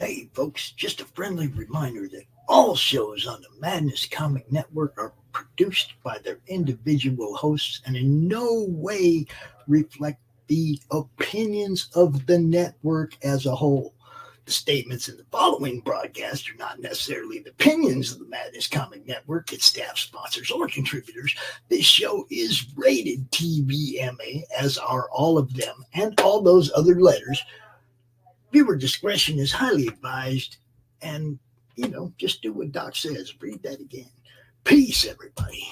Hey, folks, just a friendly reminder that all shows on the Madness Comic Network are produced by their individual hosts and in no way reflect the opinions of the network as a whole. The statements in the following broadcast are not necessarily the opinions of the Madness Comic Network, its staff, sponsors, or contributors. This show is rated TVMA, as are all of them and all those other letters. Viewer discretion is highly advised. And, just do what Doc says. Read that again. Peace, everybody.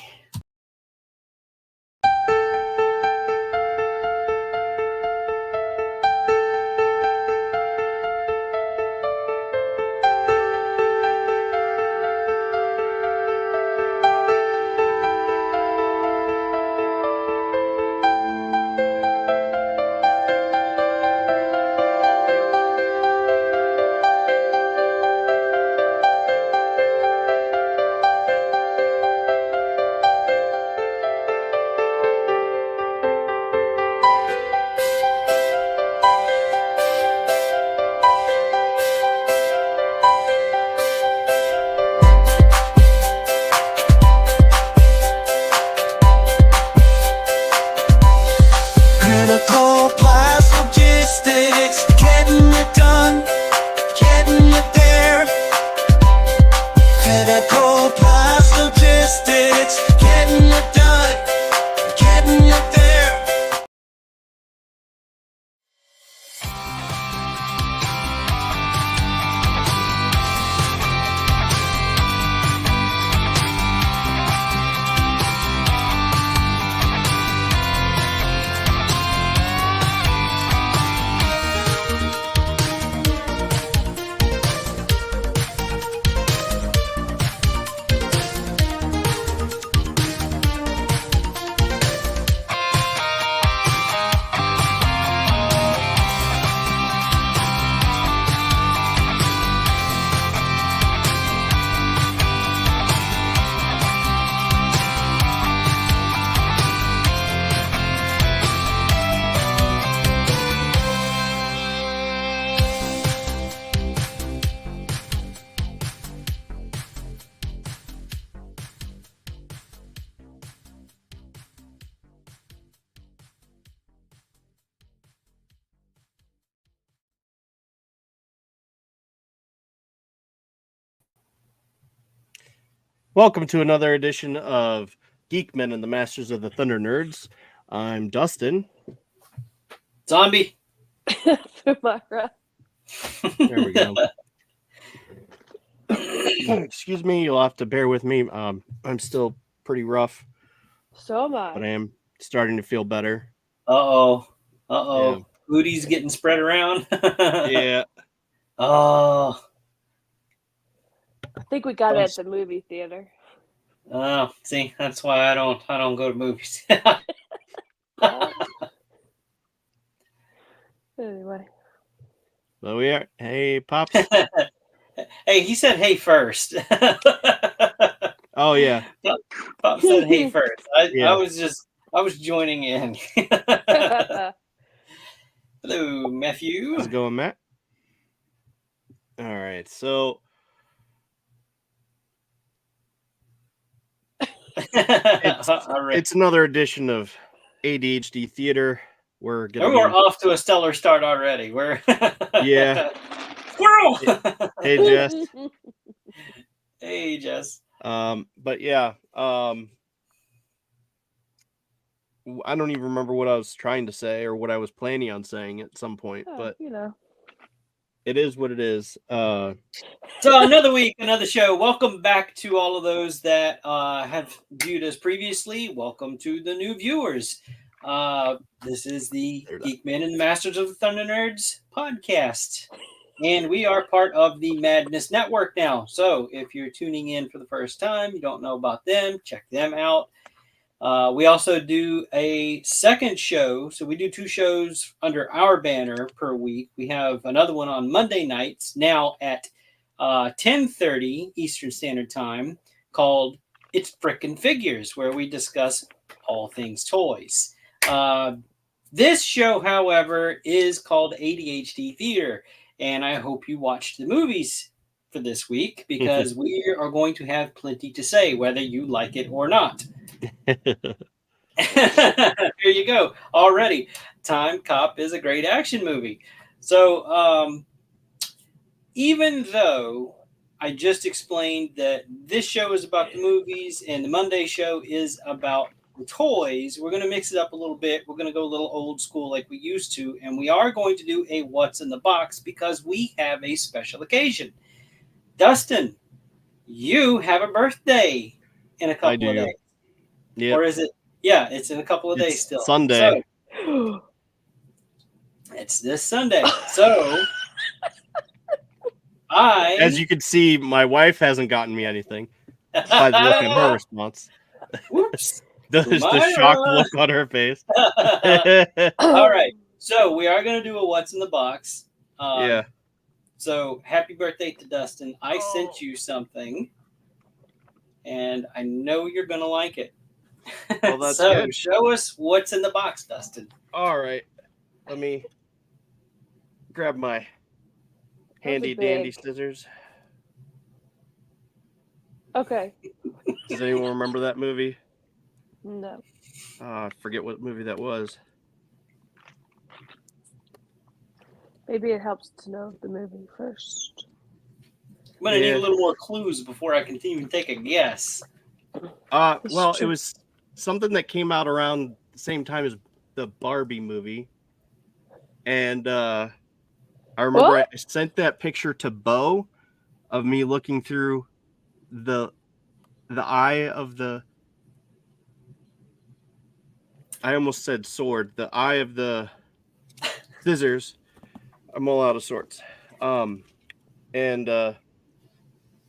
Critical blast logistics, getting it done, getting it there. Critical blast logistics, getting it done, getting it there. Welcome to another edition of Geek-men and the Masters of the ThunderNerds. I'm Dustin. Zombie. Mara. There we go. Excuse me, you'll have to bear with me. I'm still pretty rough, So am I. but I am starting to feel better. Uh-oh. Yeah. Booty's getting spread around. Yeah. Oh. I think we got it at the movie theater. Oh, see, that's why I don't go to movies. Anyway. So we are. Hey, Pops. Hey, he said hey first. Oh yeah. Pop said hey first. Yeah. I was joining in. Hello, Matthew. How's it going, Matt? All right, so it's another edition of ADHD Theater. We're off to a stellar start already. Yeah. Squirrel. Hey, Jess. Hey, Jess. But yeah, I don't even remember what I was trying to say or what I was planning on saying at some point, but it is what it is. So another week, another show. Welcome back to all of those that have viewed us previously. Welcome to the new viewers. This is the Geek-men and the Masters of the ThunderNerds podcast. And we are part of the Madness Network now. So if you're tuning in for the first time, you don't know about them, check them out. We also do a second show. So we do 2 shows under our banner per week. We have another one on Monday nights now at 10:30 Eastern Standard Time called It's Frickin' Figures, where we discuss all things toys. This show, however, is called ADHD Theater. and I hope you watched the movies for this week because we are going to have plenty to say, whether you like it or not. Here you go. Already, Timecop is a great action movie. So, even though I just explained that this show is about the movies and the Monday show is about the toys, we're going to mix it up a little bit. We're going to go a little old school like we used to, and we are going to do a What's in the Box because we have a special occasion. Dustin, you have a birthday in a couple of days. Yeah. Or is it? Yeah, it's in a couple of days still. Sunday. So, it's this Sunday. So, as you can see, my wife hasn't gotten me anything by the look in her response. Whoops. the shocked look on her face. All right. So, we are going to do a What's in the Box. Yeah. So, happy birthday to Dustin. I sent you something, and I know you're going to like it. Well, that's so, good. show us what's in the box, Dustin. All right. Let me grab my handy dandy scissors. Okay. Does anyone remember that movie? No. I forget what movie that was. Maybe it helps to know the movie first. I'm going to need a little more clues before I can even take a guess. Well, it was something that came out around the same time as the Barbie movie. And I remember I sent that picture to Bo of me looking through the eye of the... I almost said sword. The eye of the scissors. I'm all out of sorts. And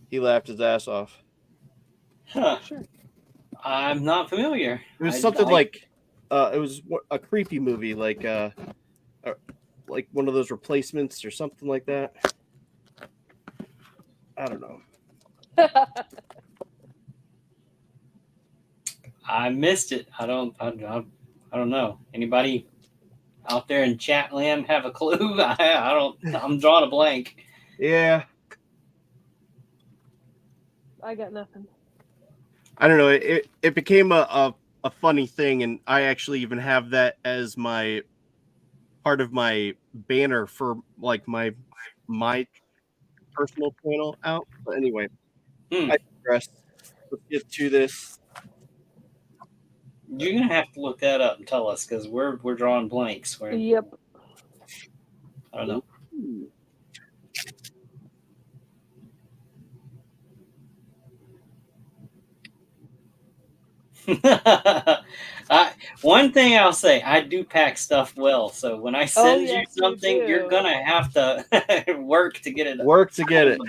he laughed his ass off. Huh. Sure. I'm not familiar. It was something like it was a creepy movie, like one of those replacements or something like that. I don't know. I missed it. I don't know. Anybody out there in chat land have a clue? I don't. I'm drawing a blank. Yeah. I got nothing. I don't know. It became a funny thing, and I actually even have that as my part of my banner for like my personal channel out. But anyway, I digress. Let's get to this. You're gonna have to look that up and tell us because we're drawing blanks. Yep. I don't know. One thing I'll say, I do pack stuff well. So when I send you something, you're gonna have to work to get it. Work to get it.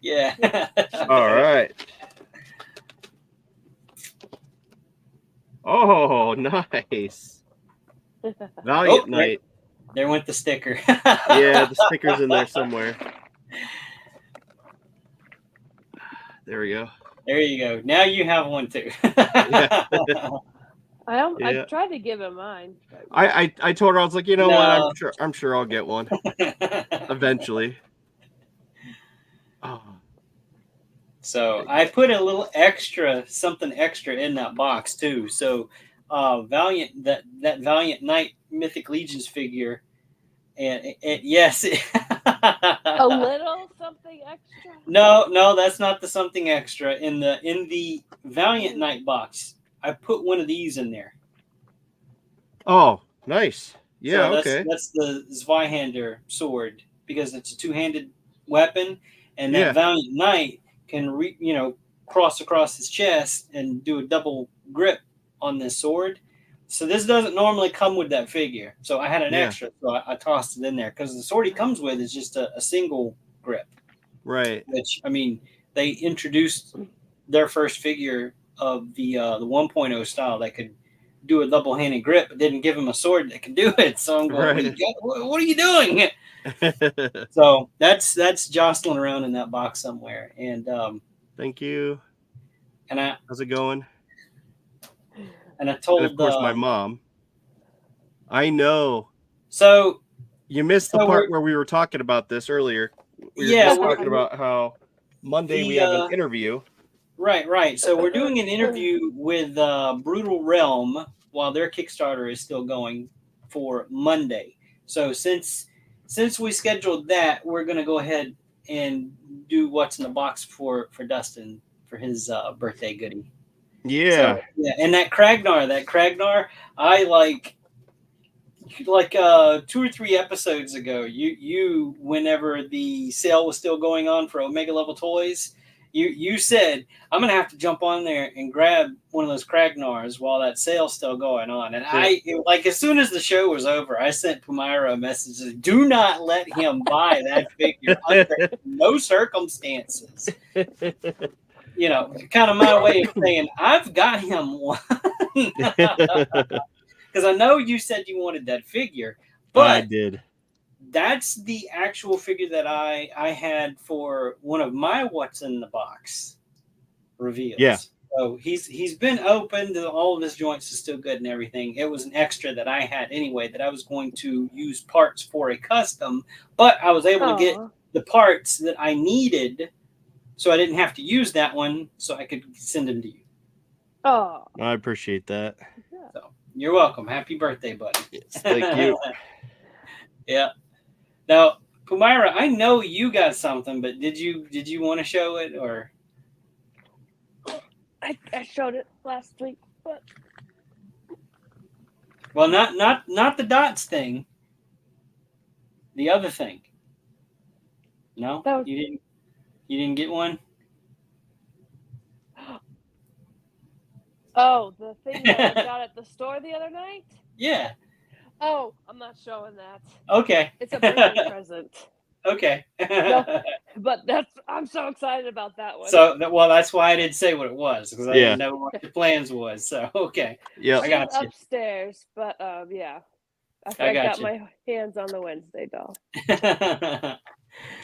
Yeah. All right. Oh, nice. Valiant Night. There went the sticker. Yeah, the sticker's in there somewhere. There we go. There you go. Now you have one too. I tried to give him mine. I told her, I was like, you know what? I'm sure I'll get one eventually. Oh. So I put a little something extra in that box too. So Valiant that Valiant Knight Mythic Legions figure, and yes, a little something extra. No, that's not the something extra in the Valiant Knight box. I put one of these in there. Oh, nice. Yeah, so okay. That's the Zweihander sword because it's a two-handed weapon, and that Valiant Knight can cross across his chest and do a double grip on this sword. So this doesn't normally come with that figure. So I had an extra, so I tossed it in there because the sword he comes with is just a single grip. Right. Which, I mean, they introduced their first figure of the 1.0 style that could do a double-handed grip, but didn't give him a sword that could do it. So I'm going, what are you doing? So that's jostling around in that box somewhere. And thank you. And how's it going? And I told, and of course, my mom. I know. So You missed the So part where we were talking about this earlier. We were Yeah, just we're- talking about how Monday we have an interview. Right. So we're doing an interview with Brutal Realm while their Kickstarter is still going for Monday. So since we scheduled that, we're going to go ahead and do what's in the box for Dustin for his birthday goodie. Yeah. So, yeah, and that Kragnar, I like 2 or 3 episodes ago, you whenever the sale was still going on for Omega Level Toys, you said, I'm gonna have to jump on there and grab one of those Kragnars while that sale's still going on. And as soon as the show was over, I sent Pumaira a message that do not let him buy that figure under no circumstances. You know, kind of my way of saying I've got him one. Because I know you said you wanted that figure, but I did. That's the actual figure that I had for one of my what's in the box reveals. Yeah. So he's been opened. All of his joints is still good and everything. It was an extra that I had anyway that I was going to use parts for a custom, but I was able to get the parts that I needed, so I didn't have to use that one, so I could send them to you. Oh, I appreciate that. So you're welcome. Happy birthday, buddy. Yes, thank you. Yeah. Now, Pumaira, I know you got something, but did you want to show it or? I showed it last week, but Well, not the dots thing. The other thing. No, you didn't get one. Oh, the thing that I got at the store the other night? Yeah. Oh, I'm not showing that. Okay. It's a birthday present. Okay. No, but I'm so excited about that one. So, well, that's why I didn't say what it was, because I didn't know what the plans was. So, okay. Yeah. I got you. Upstairs, but yeah. I got my hands on the Wednesday doll.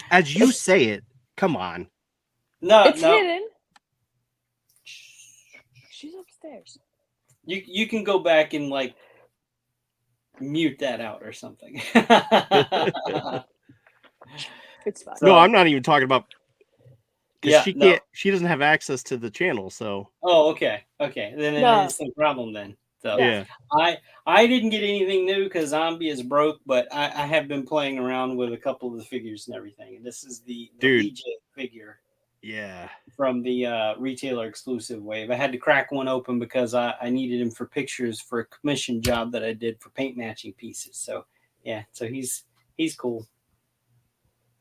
As you say it, come on. It's hidden. She's upstairs. You can go back and like mute that out or something. It's fine. No, I'm not even talking about. Yeah, she can't. She doesn't have access to the channel, so. Oh, okay. Then it's no problem then. So yeah, I didn't get anything new because Zombie is broke, but I have been playing around with a couple of the figures and everything. And this is the Legion figure. Yeah. From the retailer exclusive wave. I had to crack one open because I needed him for pictures for a commission job that I did for paint matching pieces. So yeah, so he's cool.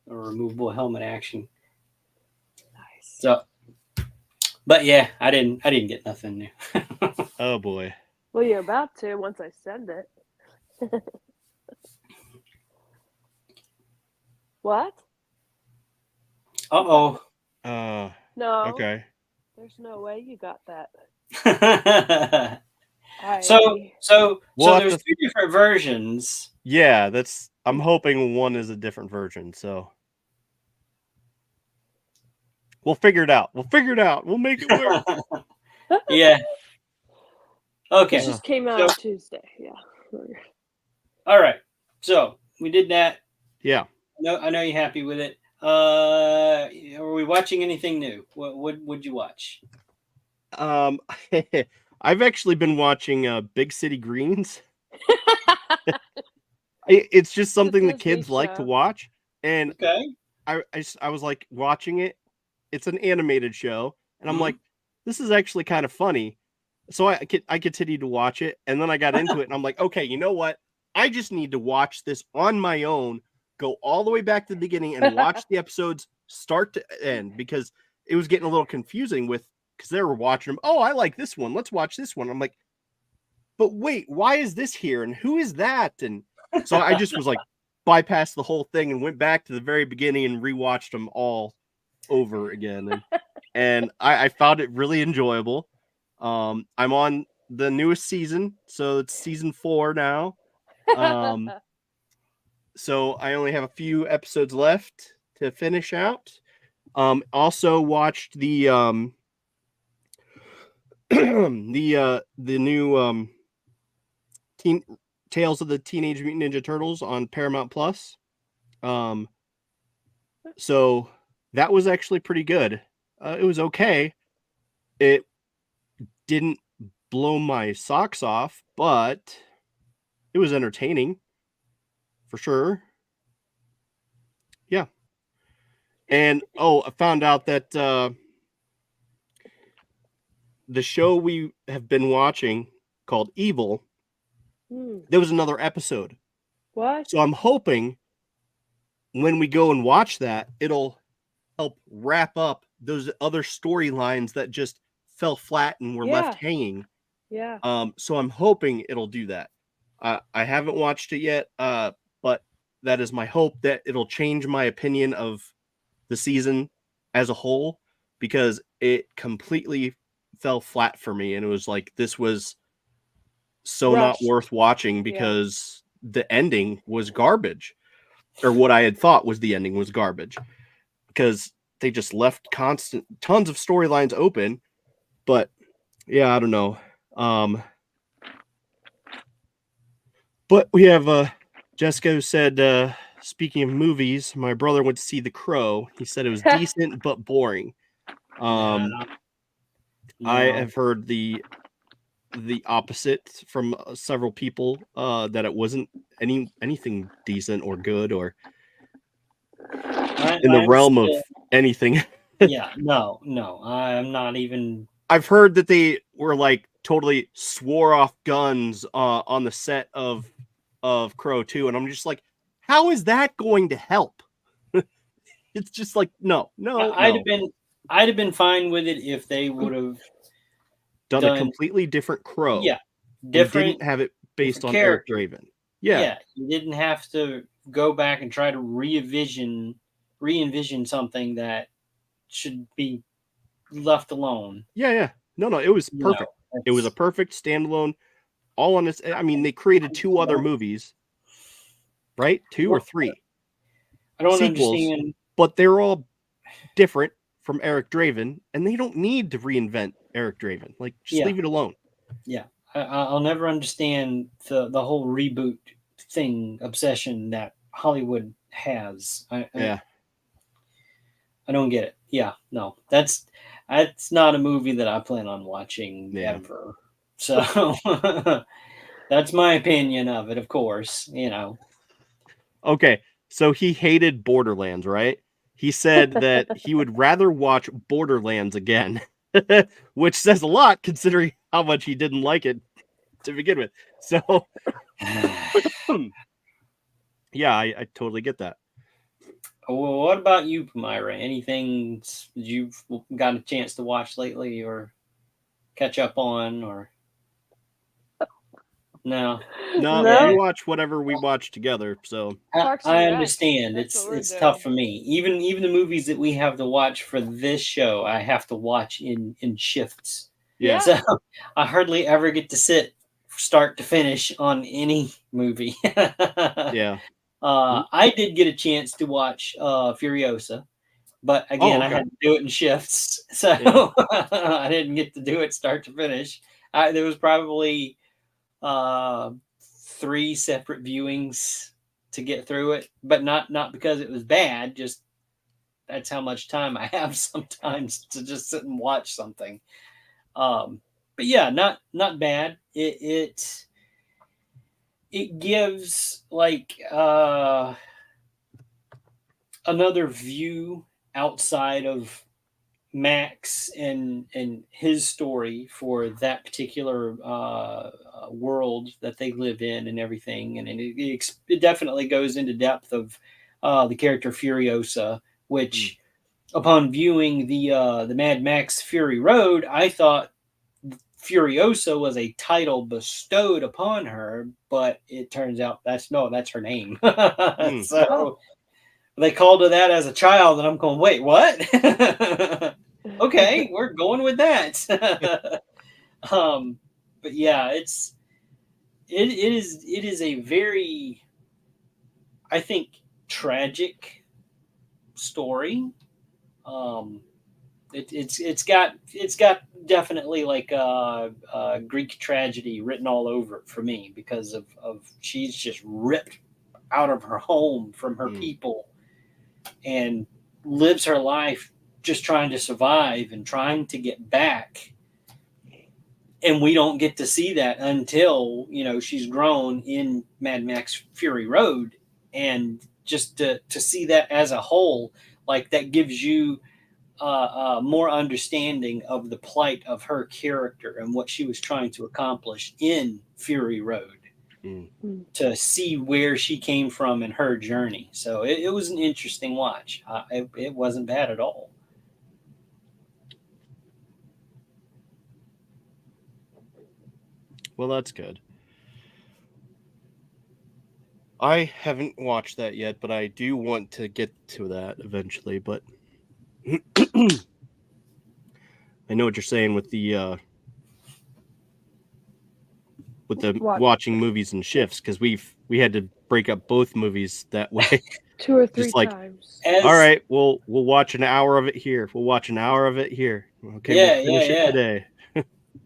A removable helmet action. Nice. So, but yeah, I didn't get nothing new. Oh boy. Well, you're about to once I send it. What? Uh-oh. No. Okay. There's no way you got that. So there's 2 different versions. Yeah, I'm hoping one is a different version, so we'll figure it out. We'll make it work. Yeah. Okay. It just came out Tuesday. Yeah. All right. So we did that. Yeah. No, I know you're happy with it. Are we watching anything new? What would you watch? I've actually been watching Big City Greens. It's just something the kids like to watch, and I was like watching it. It's an animated show, and I'm like, this is actually kind of funny. So I continued to watch it, and then I got into it, and I'm like, okay, you know what? I just need to watch this on my own. Go all the way back to the beginning and watch the episodes start to end, because it was getting a little confusing because they were watching them. Oh, I like this one. Let's watch this one. I'm like, but wait, why is this here? And who is that? And so I just was like, bypassed the whole thing and went back to the very beginning and rewatched them all over again. And I found it really enjoyable. I'm on the newest season, so it's season 4 now. So I only have a few episodes left to finish out. Also watched the the new Tales of the Teenage Mutant Ninja Turtles on Paramount Plus. So that was actually pretty good. It was okay. It didn't blow my socks off, but it was entertaining for sure. Yeah. And I found out that the show we have been watching called Evil, there was another episode. What? So I'm hoping when we go and watch that, it'll help wrap up those other storylines that just fell flat and were left hanging. Yeah. So I'm hoping it'll do that. I haven't watched it yet, but that is my hope that it'll change my opinion of the season as a whole, because it completely fell flat for me, and it was like, this was so Rushed. not worth watching because the ending was garbage, or what I had thought was the ending was garbage, because they just left tons of storylines open. But yeah, I don't know. But we have Jessica who said, speaking of movies, my brother went to see The Crow. He said it was decent but boring. I have heard the opposite from several people, that it wasn't anything decent or good or in the realm of anything. No, I'm not even. I've heard that they were like totally swore off guns on the set of Crow 2, and I'm just like, how is that going to help? It's just like, no. I'd have been fine with it if they would have done a completely different Crow. Yeah, different. Didn't have it based on Eric Draven. Yeah, you didn't have to go back and try to re-envision something that should be left alone. Yeah. No, it was perfect. It was a perfect standalone, all on its. I mean, they created 2 other movies, right? 2 or 3. I don't sequels, understand, but they're all different from Eric Draven, and they don't need to reinvent Eric Draven. Like, just leave it alone. Yeah, I'll never understand the whole reboot thing obsession that Hollywood has. I don't get it. Yeah, no, that's not a movie that I plan on watching ever. So that's my opinion of it, of course, Okay, so he hated Borderlands, right? He said that he would rather watch Borderlands again, which says a lot considering how much he didn't like it to begin with. So, yeah, I totally get that. Well, what about you, Myra? Anything you've got a chance to watch lately or catch up on, or no? We watch whatever we watch together. So I understand. It's tough for me. Even the movies that we have to watch for this show, I have to watch in shifts. Yeah. So I hardly ever get to sit start to finish on any movie. Yeah. I did get a chance to watch Furiosa, but again, I had to do it in shifts, so I didn't get to do it start to finish. There was probably 3 separate viewings to get through it, but not because it was bad. Just that's how much time I have sometimes to just sit and watch something. But yeah, not bad. It gives like another view outside of Max and his story for that particular world that they live in and everything, and it definitely goes into depth of the character Furiosa, which upon viewing the Mad Max Fury Road, I thought Furiosa was a title bestowed upon her, but it turns out that's her name. So they called her that as a child, and I'm going, wait, what? Okay, we're going with that. But yeah, it is a very, I think, tragic story. It's got definitely like Greek tragedy written all over it for me because of she's just ripped out of her home from her people and lives her life just trying to survive and trying to get back. And we don't get to see that until, she's grown in Mad Max Fury Road. And just to see that as a whole, like that gives you more understanding of the plight of her character and what she was trying to accomplish in Fury Road. To see where she came from in her journey. So it was an interesting watch. It wasn't bad at all. Well, that's good. I haven't watched that yet, but I do want to get to that eventually. But I know what you're saying with the watching movies in shifts, because we had to break up both movies that way. 2 or 3 Just like, times. all right, we'll watch an hour of it here. We'll watch an hour of it here. Okay, we'll finish it today.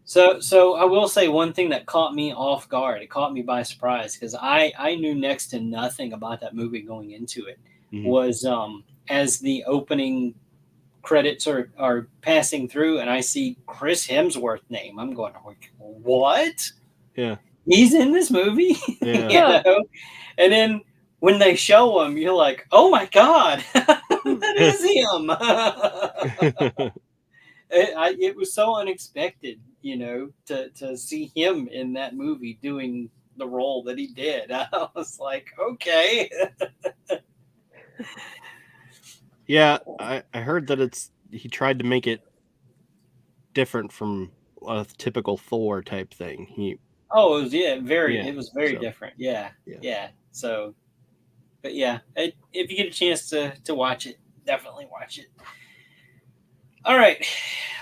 So I will say one thing that caught me off guard. It caught me by surprise because I knew next to nothing about that movie going into it. Was as the opening credits are passing through and I see Chris Hemsworth's name. I'm going, what? Yeah. He's in this movie? Yeah. And then when they show him, you're like, oh my God, that is him. It was so unexpected, to see him in that movie doing the role that he did. I was like, okay. Yeah, I heard that he tried to make it different from a typical Thor type thing. It was very different. Yeah. So, but yeah, if you get a chance to watch it, definitely watch it. All right.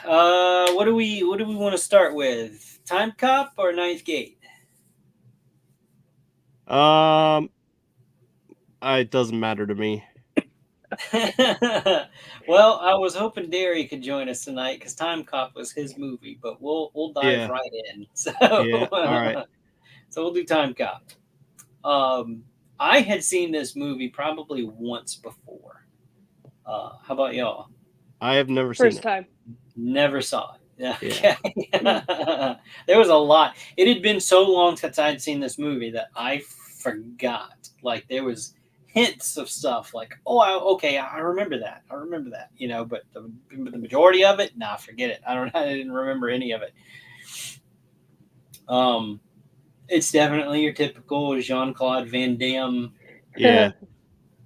What do we want to start with? Timecop or Ninth Gate? It doesn't matter to me. Well, I was hoping Derry could join us tonight because Timecop was his movie, but we'll dive right in. So yeah, all right. So we'll do Timecop. I had seen this movie probably once before. How about y'all? I have never seen it. First time. Never saw it. Okay. Yeah. There was a lot. It had been so long since I'd seen this movie that I forgot. Like there was hints of stuff like, I remember that. But the majority of it, forget it. I didn't remember any of it. It's definitely your typical Jean-Claude Van Damme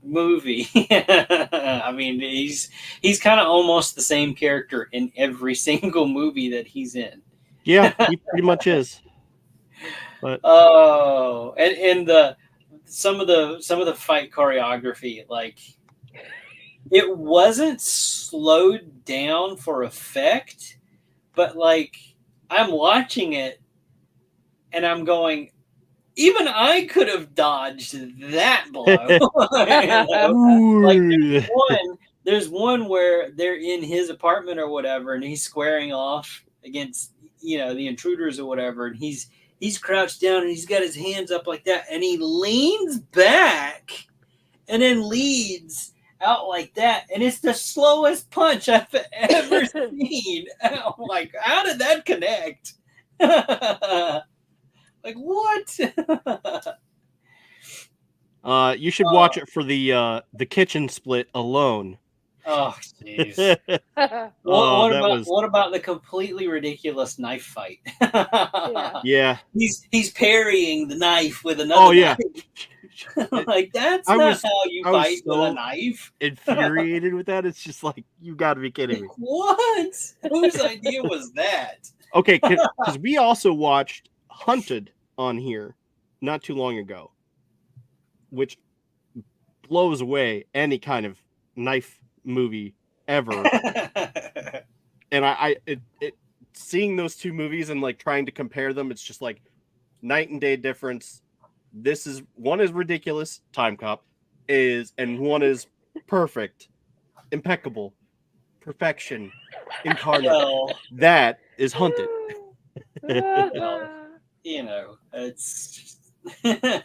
movie. I mean, he's kind of almost the same character in every single movie that he's in. Yeah, he pretty much is. But and some of the fight choreography, like it wasn't slowed down for effect, but like I'm watching it and I'm going, even I could have dodged that blow. Like there's one where they're in his apartment or whatever, and he's squaring off against the intruders or whatever, and he's crouched down and he's got his hands up like that, and he leans back and then leads out like that, and it's the slowest punch I've ever seen. I'm like, how did that connect? Like what? You should watch it for the kitchen split alone. Oh jeez. What about the completely ridiculous knife fight? Yeah. He's parrying the knife with another knife. Like that's not how you fight with a knife. Infuriated with that. It's just like, you got to be kidding me. What? Whose idea was that? Okay, because we also watched Hunted on here not too long ago, which blows away any kind of knife movie ever. And seeing those two movies and like trying to compare them, it's just like night and day difference. One is ridiculous, Timecop and one is perfect, impeccable, perfection. incarnate. Well, That is Hunted. well, you know, it's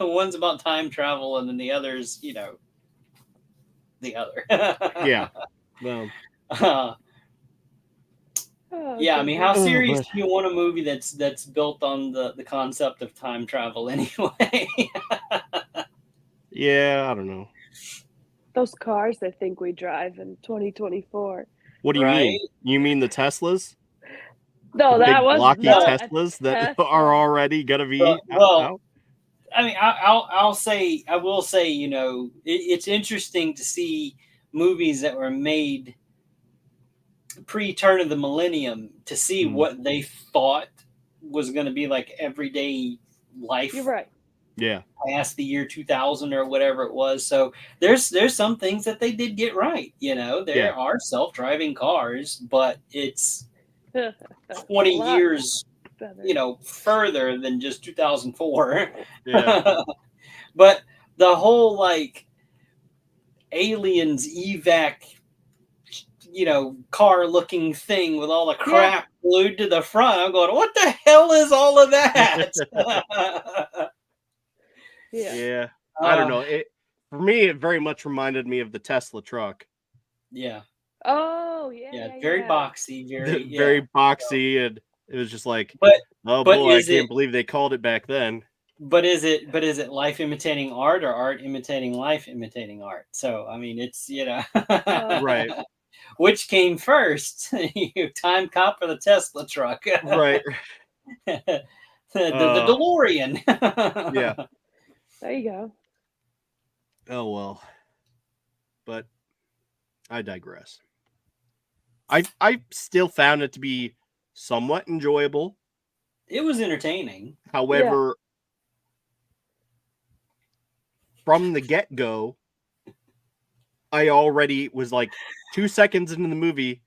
one's about time travel, and then the other's, you know, the other. Yeah. Well, yeah, I mean, how Oh, serious but- do you want a movie that's built on the concept of time travel anyway? yeah, I don't know. Those cars they think we drive in 2024. What do you Right? mean? You mean the Teslas? No, The that big was blocky not a Teslas that Tesla. are already gonna be Well, out? I mean, I will say, you know, it's interesting to see movies that were made pre-turn of the millennium to see what they thought was going to be like everyday life. You're right. Yeah. Past the year 2000 or whatever it was. So there's some things that they did get right. You know, there are self-driving cars, but it's 20 lot years, better. you know, further than just 2004. Yeah. But the whole like aliens evac, you know, car looking thing with all the crap glued to the front, I'm going, what the hell is all of that? Yeah. I don't know. It for me, it very much reminded me of the Tesla truck. Yeah. Oh yeah. Yeah, very boxy, very very boxy, and it was just like, but oh but boy, I is can't it believe they called it back then. but is it life imitating art or art imitating life imitating art? So I mean, it's, you know, Right. Which came first? Timecop or the Tesla truck? Right. the DeLorean. Yeah. There you go. Oh well. But I digress. I still found it to be somewhat enjoyable. It was entertaining. However, from the get-go, I already was like 2 seconds into the movie,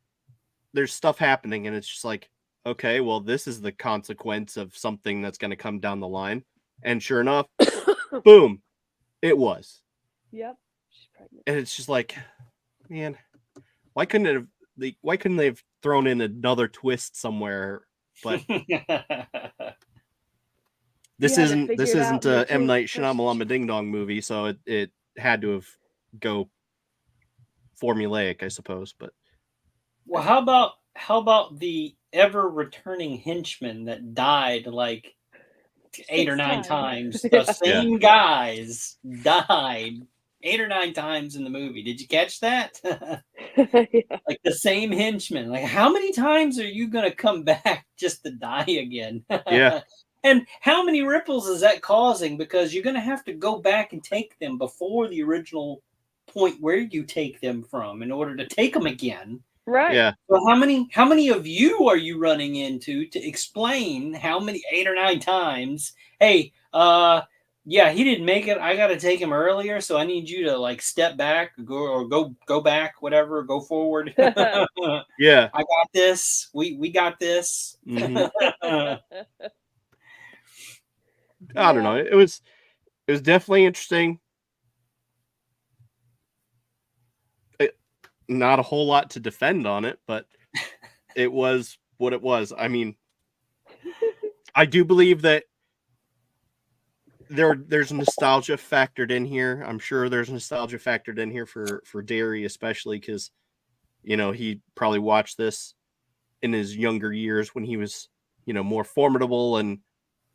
there's stuff happening, and it's just like, okay, well, this is the consequence of something that's going to come down the line. And sure enough, boom, it was. Yep. She's pregnant. And it's just like, man, why couldn't they have thrown in another twist somewhere? But this isn't a M. Night Shyamalan Ding Dong movie, so it had to have go formulaic, I suppose. But well, how about the ever returning henchman that died like 8 or 9 times? The same guys died 8 or 9 times in the movie. Did you catch that? Like the same henchman. Like, how many times are you going to come back just to die again? Yeah. And how many ripples is that causing? Because you're going to have to go back and take them before the original point where you take them from in order to take them again. Right. Yeah. So how many of you are you running into to explain how many 8 or 9 times? Hey, yeah, he didn't make it. I got to take him earlier, so I need you to like step back, go back, whatever, go forward. Yeah. I got this. We got this. Mhm. I don't know. It was definitely interesting. Not a whole lot to defend on it, but it was what it was. I mean, I do believe that there's nostalgia factored in here. I'm sure there's nostalgia factored in here for Derry, especially because, you know, he probably watched this in his younger years when he was, you know, more formidable and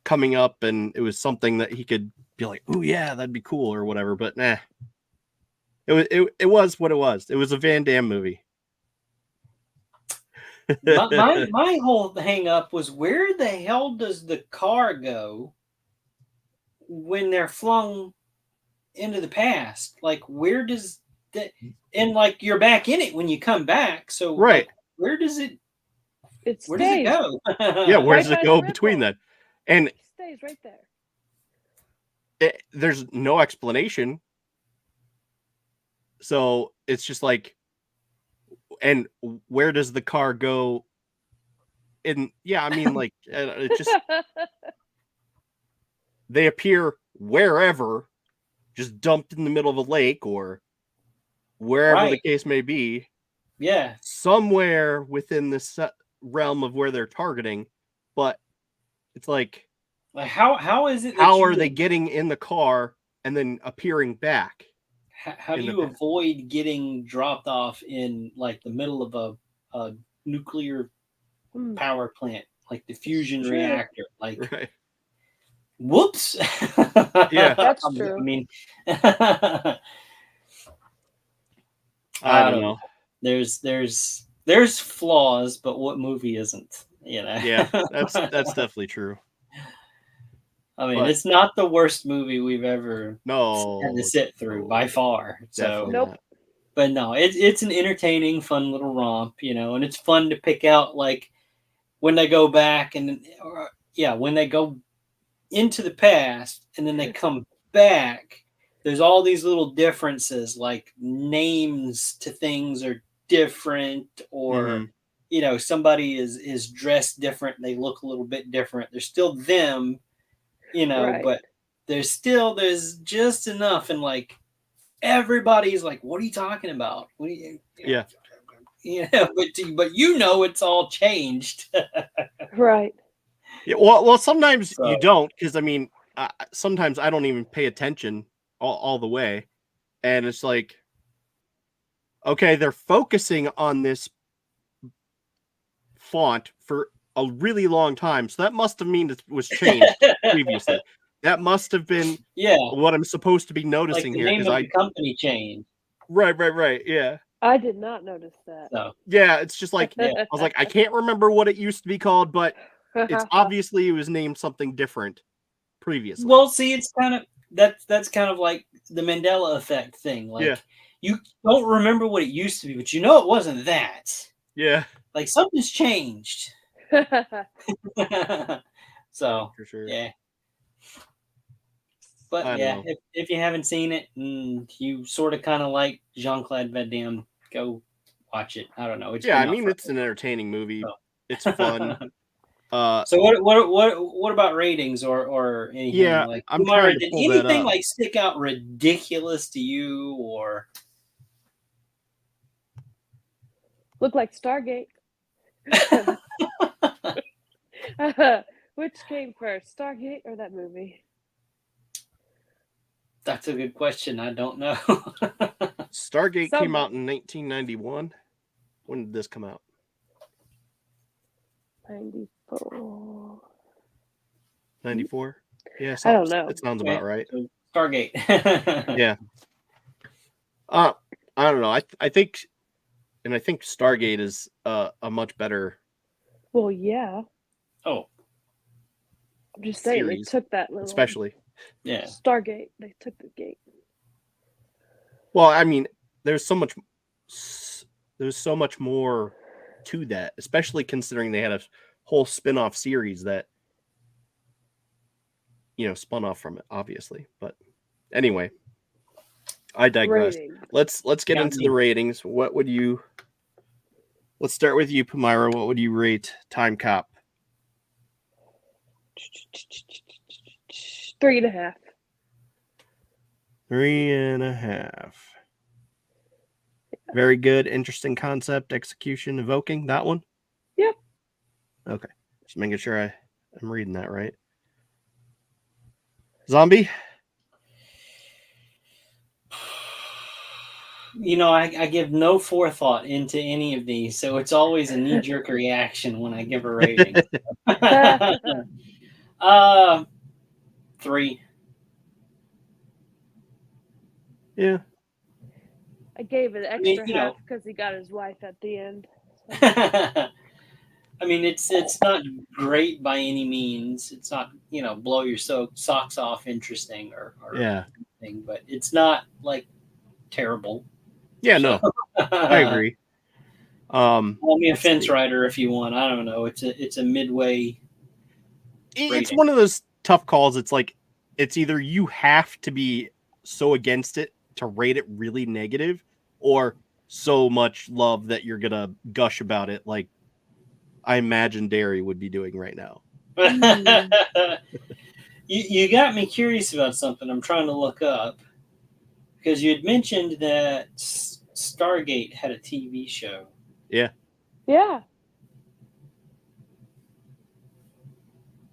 coming up, and it was something that he could be like, oh yeah, that'd be cool or whatever. But nah, it was what it was. It was a Van Damme movie. my whole hang up was, where the hell does the car go when they're flung into the past? Like, where does that, and like you're back in it when you come back, so right, like, where does it Where does it go? Yeah, where does it go between that? And it stays right there. There's no explanation, so it's just like, and where does the car go? And yeah, I mean, like, it just they appear wherever, just dumped in the middle of a lake or wherever the case may be. Yeah. somewhere within the realm of where they're targeting, but it's like, Like how is it? How are they getting in the car and then appearing back? How do you avoid getting dropped off in like the middle of a nuclear power plant, like the fusion reactor? Like, right. Whoops. Yeah, that's true. I mean, I don't know. There's flaws, but what movie isn't? You know. Yeah, that's definitely true. I mean, it's not the worst movie we've ever had to sit through by far. So, nope. But no, it's an entertaining, fun little romp, you know, and it's fun to pick out like when they go back when they go into the past and then they come back. There's all these little differences, like names to things are different, or you know, somebody is dressed different. They look a little bit different. They're still them, you know, but there's just enough, and like everybody's like, "What are you talking about? What are you?" Yeah. Yeah, but you know, it's all changed. Right. Yeah. Well, sometimes you don't, because I mean, sometimes I don't even pay attention all the way, and it's like, okay, they're focusing on this font for a really long time, so that must have mean it was changed previously. That must have been what I'm supposed to be noticing like here, because the company changed. Right. Yeah. I did not notice that. So. Yeah, it's just like I was like, I can't remember what it used to be called, but it's obviously it was named something different previously. Well, see, it's kind of that's kind of like the Mandela effect thing. Like you don't remember what it used to be, but you know it wasn't that. Yeah. Like something's changed. So for sure. Yeah. But if you haven't seen it and you sort of kind of like Jean-Claude Van Damme, go watch it. I don't know. It's I mean, it's an entertaining movie. So. It's fun. So what about ratings or anything? Yeah, like I'm trying to did pull that anything up. like stick out ridiculous to you or look like Stargate? Which came first, Stargate or that movie? That's a good question. I don't know. Stargate came out in 1991. When did this come out? 94. 94? Yeah, I don't know. It sounds about right. Stargate. Yeah. I don't know. I think Stargate is a much better. Well, yeah. Oh. I'm just saying they took that little. Especially. Yeah. Stargate. They took the gate. Well, I mean, there's so much more to that, especially considering they had a whole spin-off series that spun off from it, obviously. But anyway, I digress. Let's get into the ratings. What would you? Let's start with you, Palmyra. What would you rate Timecop? 3.5. 3.5. Very good, interesting concept, execution, evoking. That one? Yep. Okay. Just making sure I'm reading that right. Zombie? I give no forethought into any of these, so it's always a knee-jerk reaction when I give a rating. 3. Yeah. I gave it extra half because he got his wife at the end. So. I mean, it's not great by any means. It's not blow your socks off interesting or anything, but it's not like terrible. Yeah, no, I agree. Call me a fence rider if you want. I don't know. It's a midway. It's one of those tough calls. It's like it's either you have to be so against it to rate it really negative, or so much love that you're gonna gush about it, like I imagine Derry would be doing right now. You got me curious about something I'm trying to look up, because you had mentioned that Stargate had a TV show. Yeah. Yeah.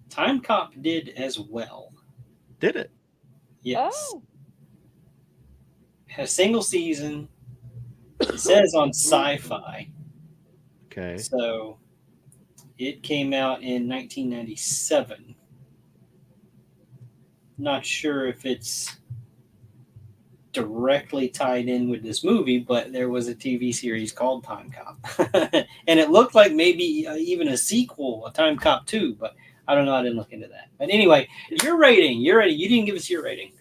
Timecop did as well. Did it? Yes. Oh. Had a single season. It says on Sci-Fi. Okay. So it came out in 1997. Not sure if it's directly tied in with this movie, but there was a TV series called Timecop. And it looked like maybe even a sequel, a Timecop 2, but I don't know. I didn't look into that. But anyway, your rating. You didn't give us your rating.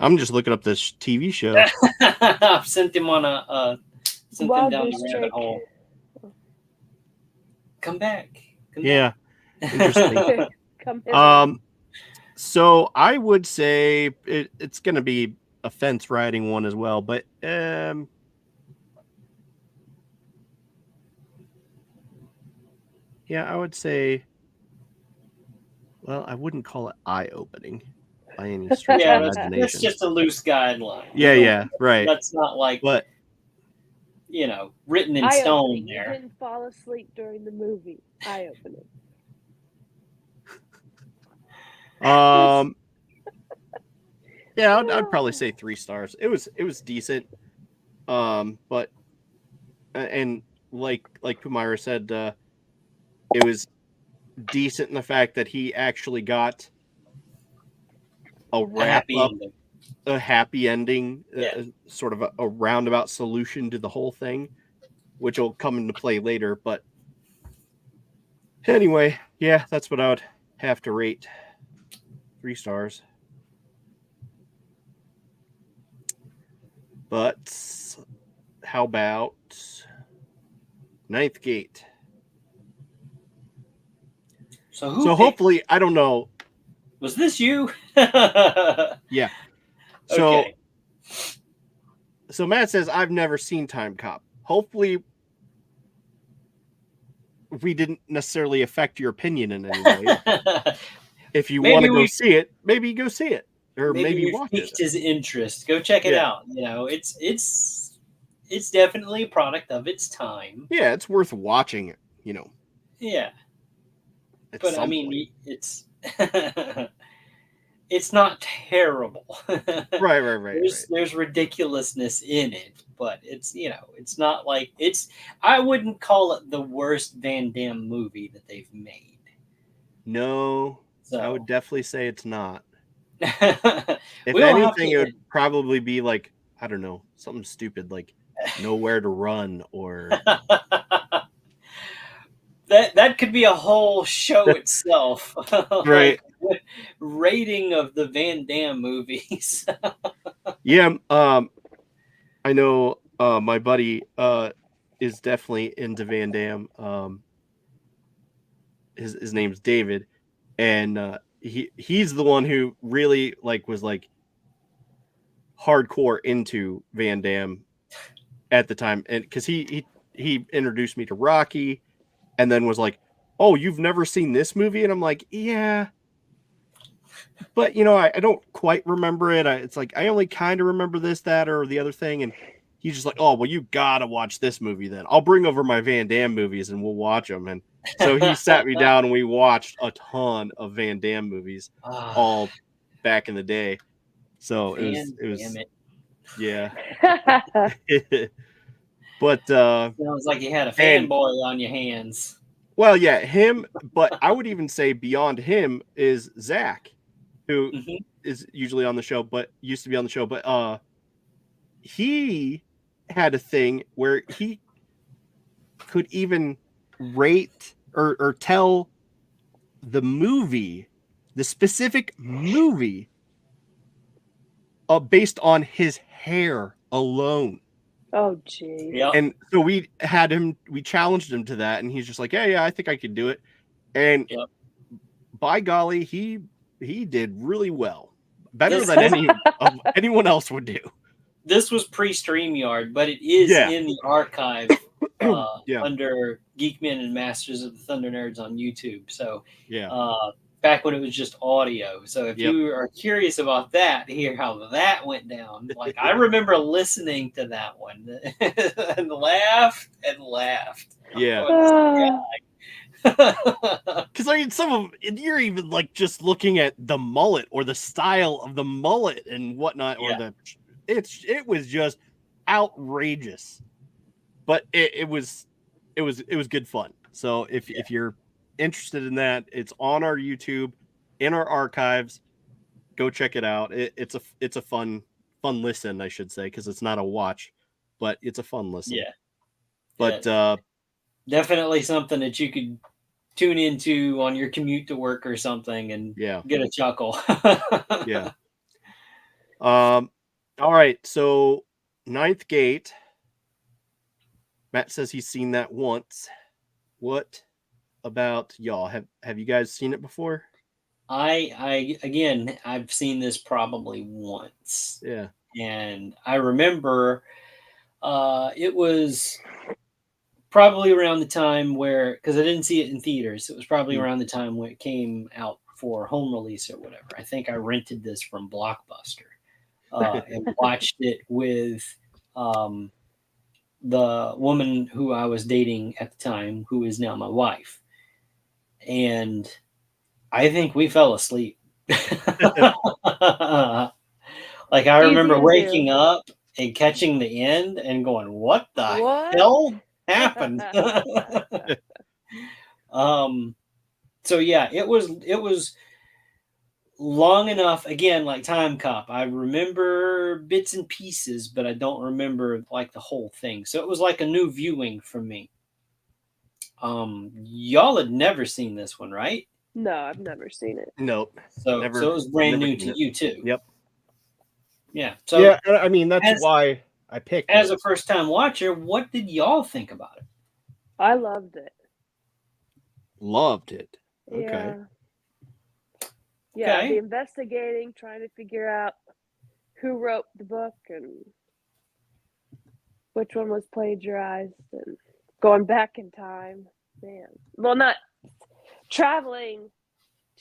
I'm just looking up this TV show. I've sent him on sent them down the rabbit hole. Come back. Yeah. Interesting. Come in. So I would say it's going to be a fence riding one as well, but yeah, I would say, well, I wouldn't call it eye-opening by any stretch of imagination. That's just a loose guideline. Yeah, right. That's not like, but written in stone there. You didn't fall asleep during the movie. Eye-opening. Yeah, I'd probably say 3 stars. It was decent, but and like Pumira said, it was decent in the fact that he actually got a wrap up, a happy ending, sort of a roundabout solution to the whole thing, which will come into play later. But anyway, yeah, that's what I would have to rate. 3 stars. But how about Ninth Gate? So hopefully, I don't know. Was this you? Yeah. So, okay. So Matt says, I've never seen Timecop. Hopefully, we didn't necessarily affect your opinion in any way. If you want to go see it, maybe go see it. Or maybe watch it. His interest. Go check it out. It's definitely a product of its time. Yeah, it's worth watching. Yeah, but I mean, it's it's not terrible. Right. There's ridiculousness in it, but it's it's not like I wouldn't call it the worst Van Damme movie that they've made. No, so. I would definitely say it's not. If anything, it would probably be like, I don't know, something stupid like Nowhere to Run or that could be a whole show itself. Right. Like, rating of the Van Damme movies. Yeah, I know my buddy is definitely into Van Damme. His name's David, and he's the one who really was hardcore into Van Damme at the time, and because he introduced me to Rocky, and then was like, "Oh, you've never seen this movie?" And I'm like, "Yeah, but I don't quite remember it. It's like I only kind of remember this, that, or the other thing." And he's just like, "Oh, well, you gotta watch this movie then. I'll bring over my Van Damme movies and we'll watch them." And so he sat me down and we watched a ton of Van Damme movies, all back in the day. So it was yeah. But sounds like you had a fanboy on your hands. Well, yeah, him, but I would even say beyond him is Zach, who is usually on the show, but used to be on the show. But he had a thing where he could even rate or tell the movie, the specific movie, based on his hair alone. Oh, gee. Yep. And so we challenged him to that, and he's just like, yeah, I think I could do it. And by golly, he did really well. Better than anyone else would do. This was pre-StreamYard, but it is in the archive under Geek-men and Masters of the ThunderNerds on YouTube. So back when it was just audio. So if you are curious about that, hear how that went down. Like I remember listening to that one and laughed and laughed. Yeah. Because I mean, some of you're even like just looking at the mullet or the style of the mullet and whatnot, or it was just outrageous, but it was good fun. So if you're interested in that, it's on our YouTube, in our archives. Go check it out. It's a fun listen, I should say, because it's not a watch, but it's a fun listen. Yeah. But definitely something that you could tune into on your commute to work or something and get a chuckle. Yeah. All right. So Ninth Gate. Matt says he's seen that once. What about y'all? Have you guys seen it before? I've seen this probably once. Yeah. And I remember it was probably around the time where, because I didn't see it in theaters, it was probably around the time when it came out for home release or whatever. I think I rented this from Blockbuster and watched it with the woman who I was dating at the time, who is now my wife. And I think we fell asleep. Like I remember waking up and catching the end and going, what the hell happened? So yeah, it was long enough, again, like Timecop. I remember bits and pieces, but I don't remember like the whole thing. So it was like a new viewing for me. Y'all had never seen this one, right? No, I've never seen it. Nope. So it was brand new to you too. Yep. Yeah. So yeah, I mean that's why I picked as a first time watcher. What did y'all think about it? I loved it. Loved it. Okay. Yeah. Yeah, the investigating, trying to figure out who wrote the book and which one was plagiarized, and going back in time. Man, well, not traveling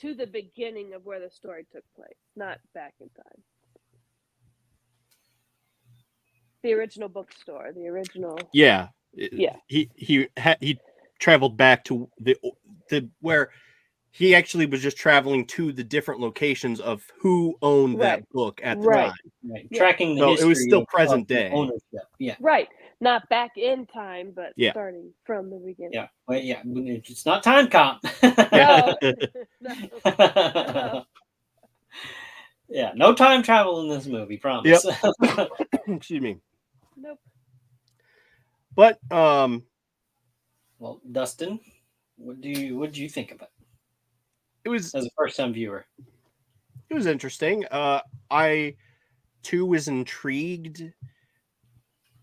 to the beginning of where the story took place, not back in time. The original bookstore, the original. Yeah. Yeah. He traveled back to the where he actually was just traveling to the different locations of who owned that book at the time. Right. Tracking the history. It was still present day. Ownership. Yeah. Right. Not back in time, but starting from the beginning. Yeah. Well, yeah. It's not Timecop. No. Yeah. No time travel in this movie, promise. Yep. Excuse me. Nope. But well, Dustin, what did you think of it? It was as a first time viewer. It was interesting. I too was intrigued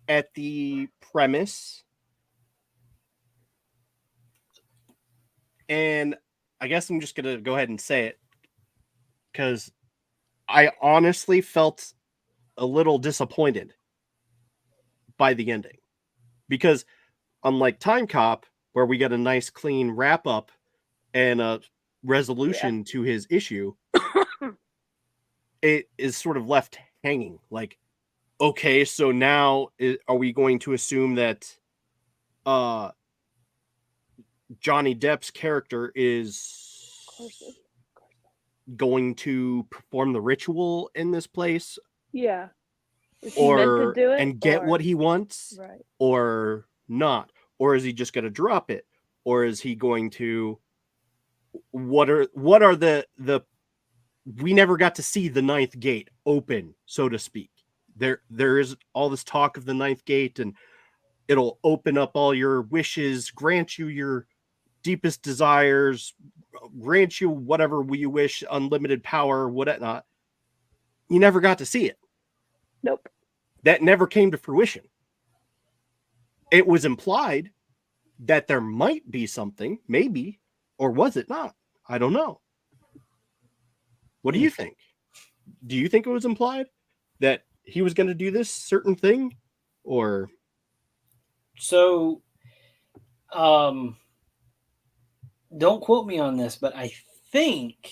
at the premise, and I guess I'm just gonna go ahead and say it because I honestly felt a little disappointed by the ending, because unlike Timecop, where we get a nice clean wrap up and a resolution to his issue, it is sort of left hanging. Like, okay, so now are we going to assume that Johnny Depp's character is going to perform the ritual in this place? Yeah. Or meant to do it, and get what he wants, right, or not? Or is he just going to drop it? Or is he going to what are the we never got to see the ninth gate open, so to speak. There is all this talk of the ninth gate, and it'll open up all your wishes, grant you your deepest desires, grant you whatever you wish, unlimited power, whatnot. You never got to see it. Nope. That never came to fruition. It was implied that there might be something, maybe, or was it not? I don't know. What do you think? Do you think it was implied that he was going to do this certain thing, or? So, don't quote me on this, but I think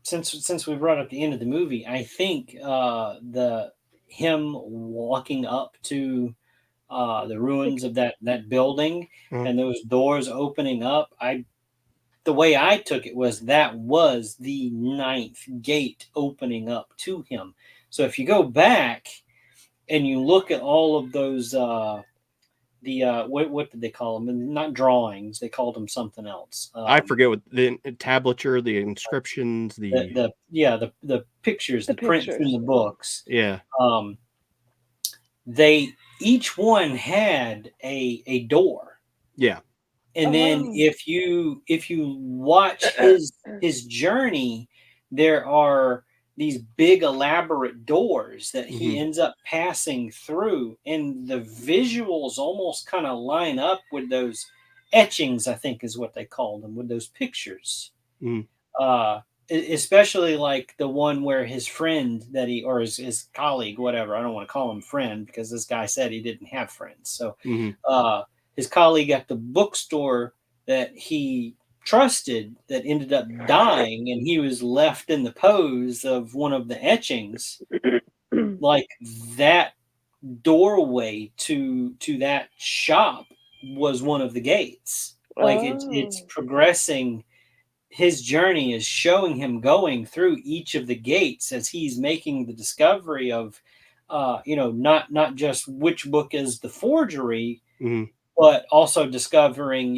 since we brought up the end of the movie, I think the him walking up to the ruins of that building and those doors opening up, the way I took it was that was the ninth gate opening up to him. So if you go back and you look at all of those what did they call them? Not drawings, they called them something else. I forget what the tablature, the inscriptions, the pictures, the prints in the books. Yeah. They each one had a door. Yeah. And then if you watch his journey, there are these big elaborate doors that he ends up passing through, and the visuals almost kind of line up with those etchings, I think is what they called them, with those pictures. Especially like the one where his friend or his colleague, whatever, I don't want to call him friend because this guy said he didn't have friends. So his colleague at the bookstore that he trusted that ended up dying, and he was left in the pose of one of the etchings. Like that doorway to that shop was one of the gates. Like it's progressing. His journey is showing him going through each of the gates as he's making the discovery of not just which book is the forgery, but also discovering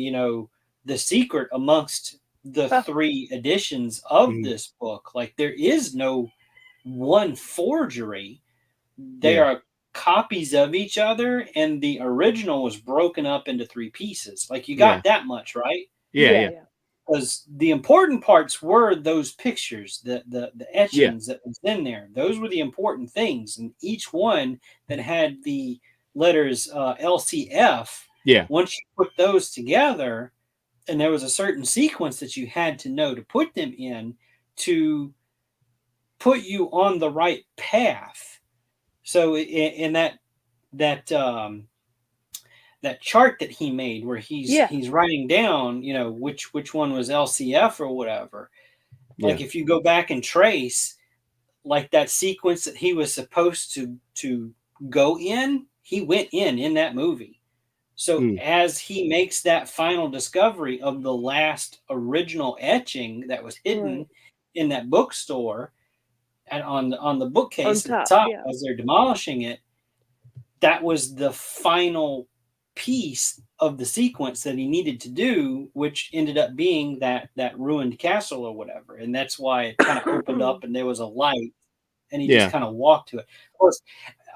the secret amongst the three editions of this book. Like there is no one forgery. They are copies of each other, and the original was broken up into three pieces. Like you got that much, right? Yeah. Because the important parts were those pictures, the etchings that was in there. Those were the important things, and each one that had the letters LCF. Once you put those together, and there was a certain sequence that you had to know to put them in to put you on the right path. So in that chart that he made, where he's writing down, which one was LCF or whatever. Like if you go back and trace, like that sequence that he was supposed to go in, he went in that movie. So as he makes that final discovery of the last original etching that was hidden in that bookstore and on the bookcase at the top, as they're demolishing it, that was the final piece of the sequence that he needed to do, which ended up being that ruined castle or whatever. And that's why it kind of opened up and there was a light and he just kind of walked to it. Of course,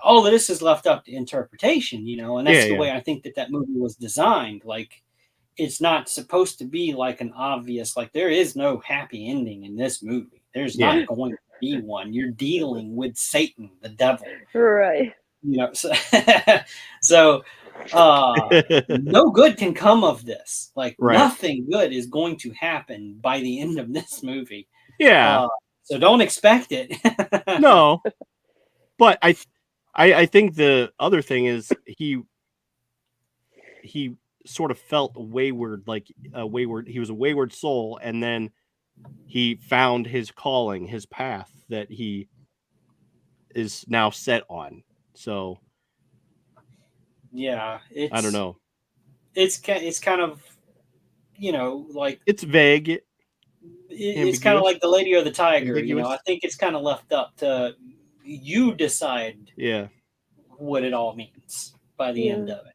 all of this is left up to interpretation, and that's the way I think that movie was designed. Like, it's not supposed to be like an obvious, like there is no happy ending in this movie. There's not going to be one. You're dealing with Satan, the devil. Right. So no good can come of this. Like nothing good is going to happen by the end of this movie. So don't expect it. No, but I think the other thing is he sort of felt wayward, he was a wayward soul, and then he found his calling, his path that he is now set on. So I don't know. It's kind of like it's vague. It's kind of like the Lady or the Tiger. I think it's kind of left up to you decide what it all means by the end of it.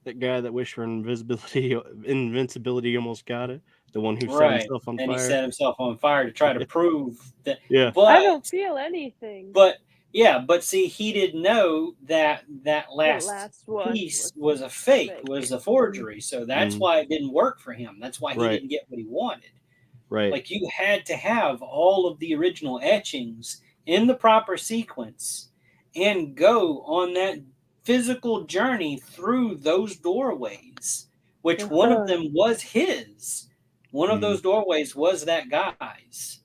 That guy that wished for invincibility almost got it. The one who set himself on fire. And he set himself on fire to try to prove that. But I don't feel anything. But see, he didn't know that last piece was a fake, was a forgery. So that's why it didn't work for him. That's why he didn't get what he wanted. Right. Like you had to have all of the original etchings in the proper sequence and go on that physical journey through those doorways, which one of them was his. One of those doorways was that guy's.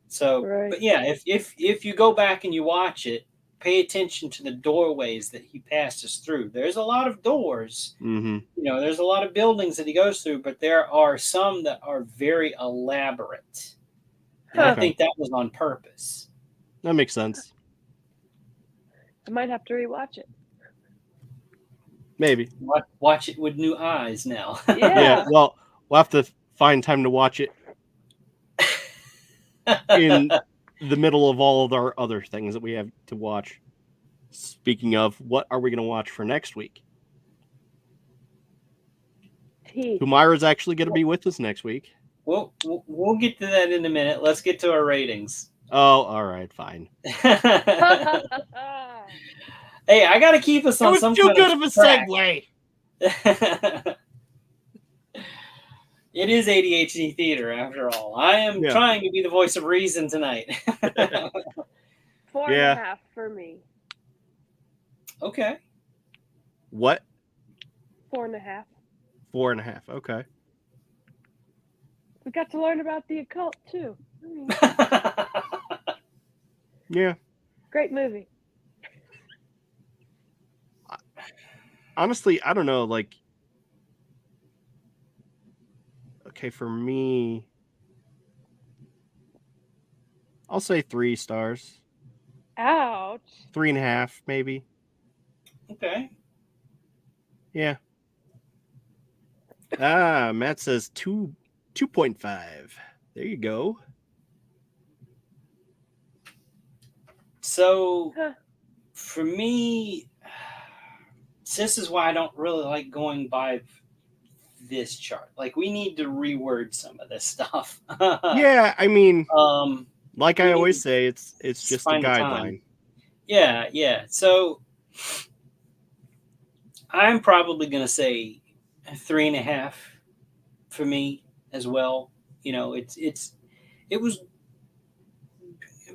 So, but if you go back and you watch it, pay attention to the doorways that he passes through. There's a lot of doors. Mm-hmm. You know, there's a lot of buildings that he goes through, but there are some that are very elaborate. And I Okay. think that was on purpose. That makes sense. I might have to rewatch it. Maybe. Watch it with new eyes now. Yeah. Well, we'll have to find time to watch it in the middle of all of our other things that we have to watch. Speaking of, what are we going to watch for next week? Humaira's actually going to be with us next week. We'll get to that in a minute. Let's get to our ratings. Oh, all right, fine. Hey, I got to keep us on some too kind good of a track. segue. It is ADHD theater, after all. I am trying to be the voice of reason tonight. 4.5 for me. Okay. What? 4.5. 4.5. Okay. We got to learn about the occult too. I mean, Yeah. great movie. Honestly, I don't know. Like, okay, for me, I'll say 3 stars. Ouch. 3.5, maybe. Okay. Yeah. Matt says 2.5. There you go. So, for me, this is why I don't really like going by this chart. Like, we need to reword some of this stuff. Yeah, I mean, like I we always need say, it's just a find the time. guideline. Yeah. So, I'm probably going to say 3.5 for me as well. You know, it was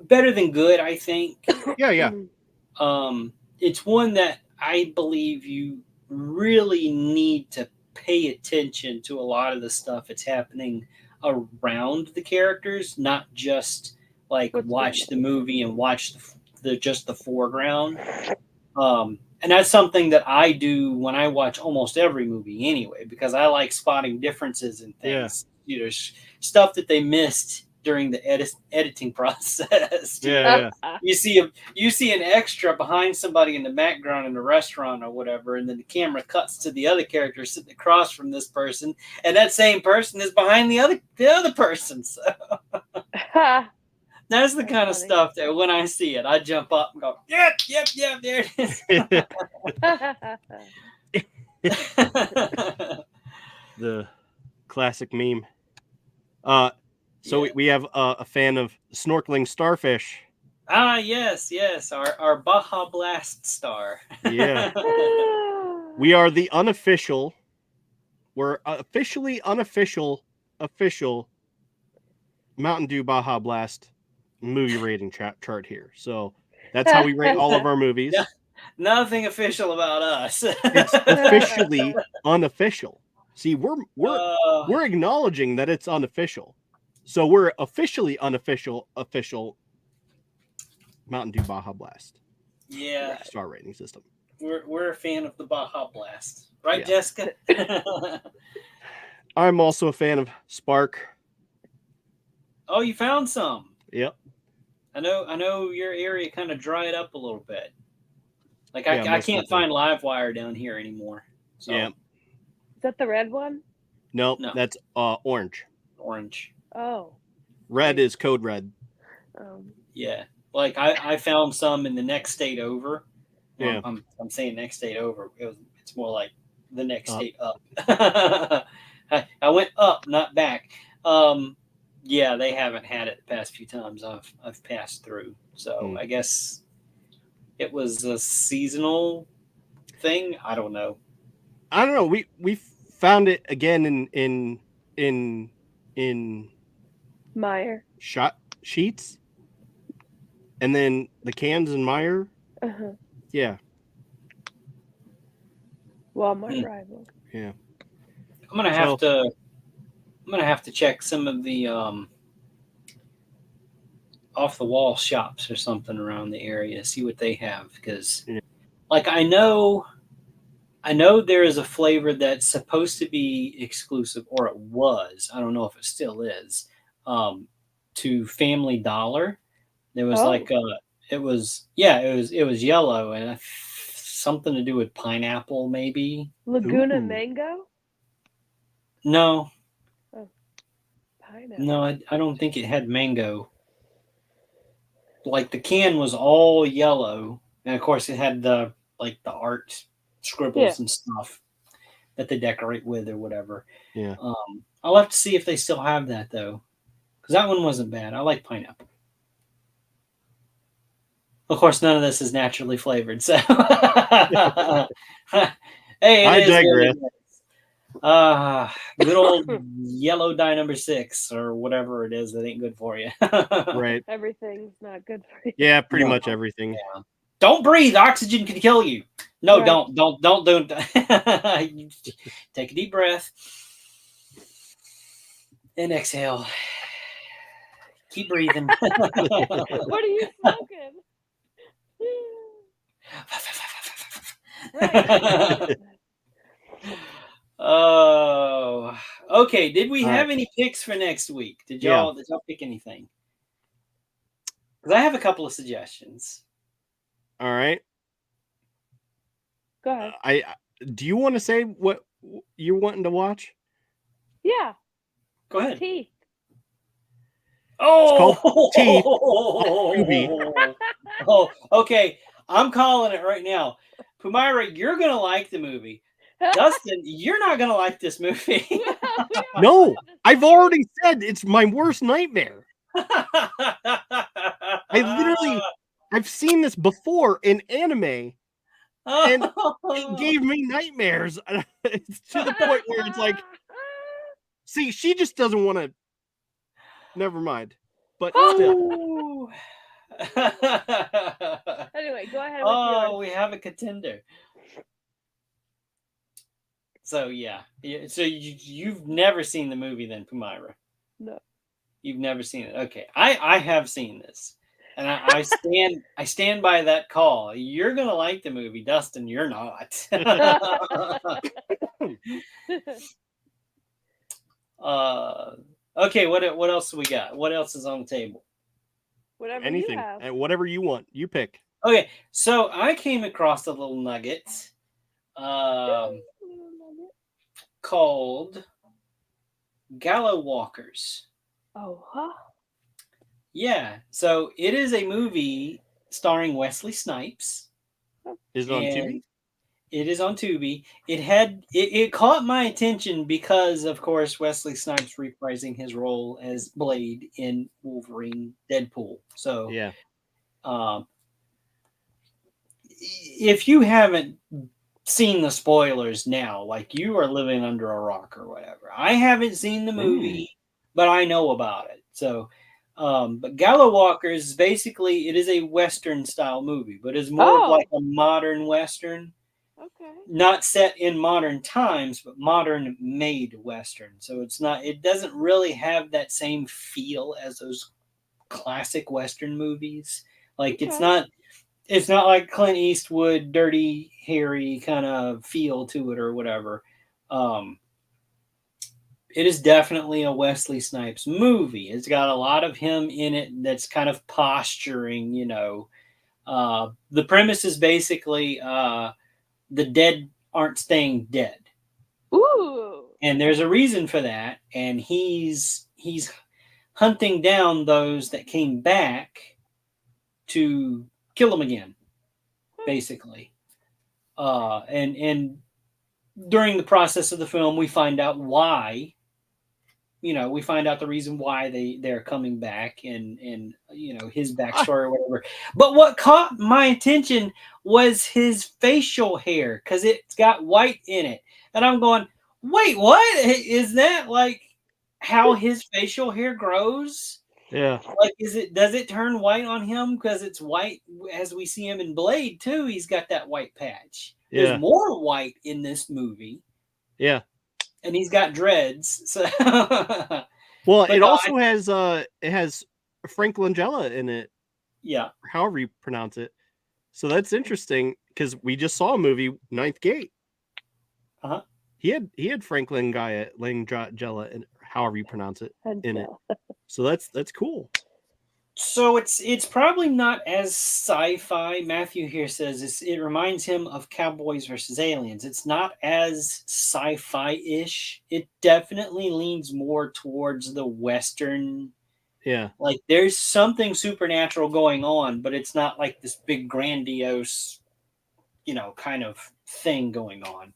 better than good, I think. Yeah. It's one that I believe you really need to pay attention to a lot of the stuff that's happening around the characters, not just like watch the movie and watch just the foreground. And that's something that I do when I watch almost every movie anyway, because I like spotting differences in things. You know, stuff that they missed during the editing process. Yeah. You see an extra behind somebody in the background in a restaurant or whatever, and then the camera cuts to the other character sitting across from this person, and that same person is behind the other person. So that's the kind of stuff that when I see it, I jump up and go, yep, there it is. The classic meme. So we have a fan of snorkeling starfish. Ah, yes, our Baja Blast star. Yeah. We are the unofficial. We're officially unofficial Mountain Dew Baja Blast movie rating chart here. So that's how we rate all of our movies. Yeah, nothing official about us. It's officially unofficial. See, we're acknowledging that it's unofficial. So we're officially official Mountain Dew Baja Blast. Yeah. Star rating system. We're a fan of the Baja Blast. Right, Yeah. Jessica? I'm also a fan of Spark. Oh, you found some. Yep. I know your area kind of dried up a little bit. Like Yeah, I can't find Livewire down here anymore. So. Yeah. Is that the red one? No, No. that's orange. Orange. Oh. Red is code red. Yeah. Like I found some in the next state over. Yeah. I'm saying next state over. It's more like the next state up. I went up, not back. Yeah, they haven't had it the past few times I've passed through. So I guess it was a seasonal thing. I don't know. We found it again in Meyer. shot sheets, and then the cans in Meyer. Yeah. Walmart rival. Yeah. I'm gonna have to check some of the off the wall shops or something around the area, see what they have, because Yeah. like I know there is a flavor that's supposed to be exclusive, or it was. I don't know if it still is. To Family Dollar, there was it was yellow and something to do with pineapple, maybe. Laguna Ooh. Mango? No, Pineapple. no, I don't think it had mango. Like the can was all yellow, and of course it had the art scribbles and stuff that they decorate with or whatever. Yeah. I'll have to see if they still have that though, because that one wasn't bad. I like pineapple. Of course, none of this is naturally flavored, so hey, I digress. Good old yellow dye number 6 or whatever it is that ain't good for you. Right. Everything's not good for you. Yeah, pretty much everything. Yeah. Don't breathe. Oxygen can kill you. No, Right. don't. Take a deep breath and exhale. Keep breathing. What are you smoking? Right. Oh, okay. Did we All have right. any picks for next week? Did y'all pick anything? Because I have a couple of suggestions. All right. Go ahead. Do you want to say what you're wanting to watch? Yeah. Go ahead. Teeth. Oh, called Teeth. Oh, okay. I'm calling it right now. Pumaira, you're gonna like the movie. Dustin, you're not gonna like this movie. No, I've already said it's my worst nightmare. I've seen this before in anime, and it gave me nightmares. It's to the point where it's like, see, she just doesn't want to. Never mind. But still. Anyway, go ahead. Oh, we have a contender. So yeah. So you've never seen the movie then, Pumaira? No. You've never seen it. Okay. I have seen this. And I stand by that call. You're gonna like the movie, Dustin. You're not. Okay, what else do we got? What else is on the table? Whatever Anything. you have. Whatever you want. You pick. Okay, so I came across a little nugget called Gallow Walkers. Oh, huh? Yeah, so it is a movie starring Wesley Snipes. Is it on Tubi? It is on Tubi. It caught my attention because, of course, Wesley Snipes reprising his role as Blade in Wolverine Deadpool. So, yeah. If you haven't seen the spoilers now, like you are living under a rock or whatever. I haven't seen the movie, but I know about it. So, but Gallow Walkers, basically, it is a Western style movie, but it's more of like a modern Western. Okay. Not set in modern times, but modern made Western. So it doesn't really have that same feel as those classic Western movies. Like it's not like Clint Eastwood, dirty, hairy kind of feel to it or whatever. It is definitely a Wesley Snipes movie. It's got a lot of him in it that's kind of posturing, The premise is basically the dead aren't staying dead. Ooh. And there's a reason for that. And he's hunting down those that came back to kill them again, basically. And during the process of the film, we find out why. We find out the reason why they're coming back and his backstory or whatever. But what caught my attention was his facial hair, because it's got white in it. And I'm going, wait, what? Is that like how his facial hair grows? Yeah. Like, does it turn white on him because it's white as we see him in Blade too? He's got that white patch. Yeah. There's more white in this movie. Yeah. And he's got dreads. So well, it also has Frank Langella in it, Yeah. however you pronounce it. So that's interesting because we just saw a movie, Ninth Gate. Uh-huh. He had Frank Langella, and however you pronounce it, in it. So that's cool. So it's probably not as sci-fi. Matthew here says it reminds him of Cowboys versus Aliens. It's not as sci-fi-ish. It definitely leans more towards the Western. Yeah. Like there's something supernatural going on, but it's not like this big grandiose, kind of thing going on.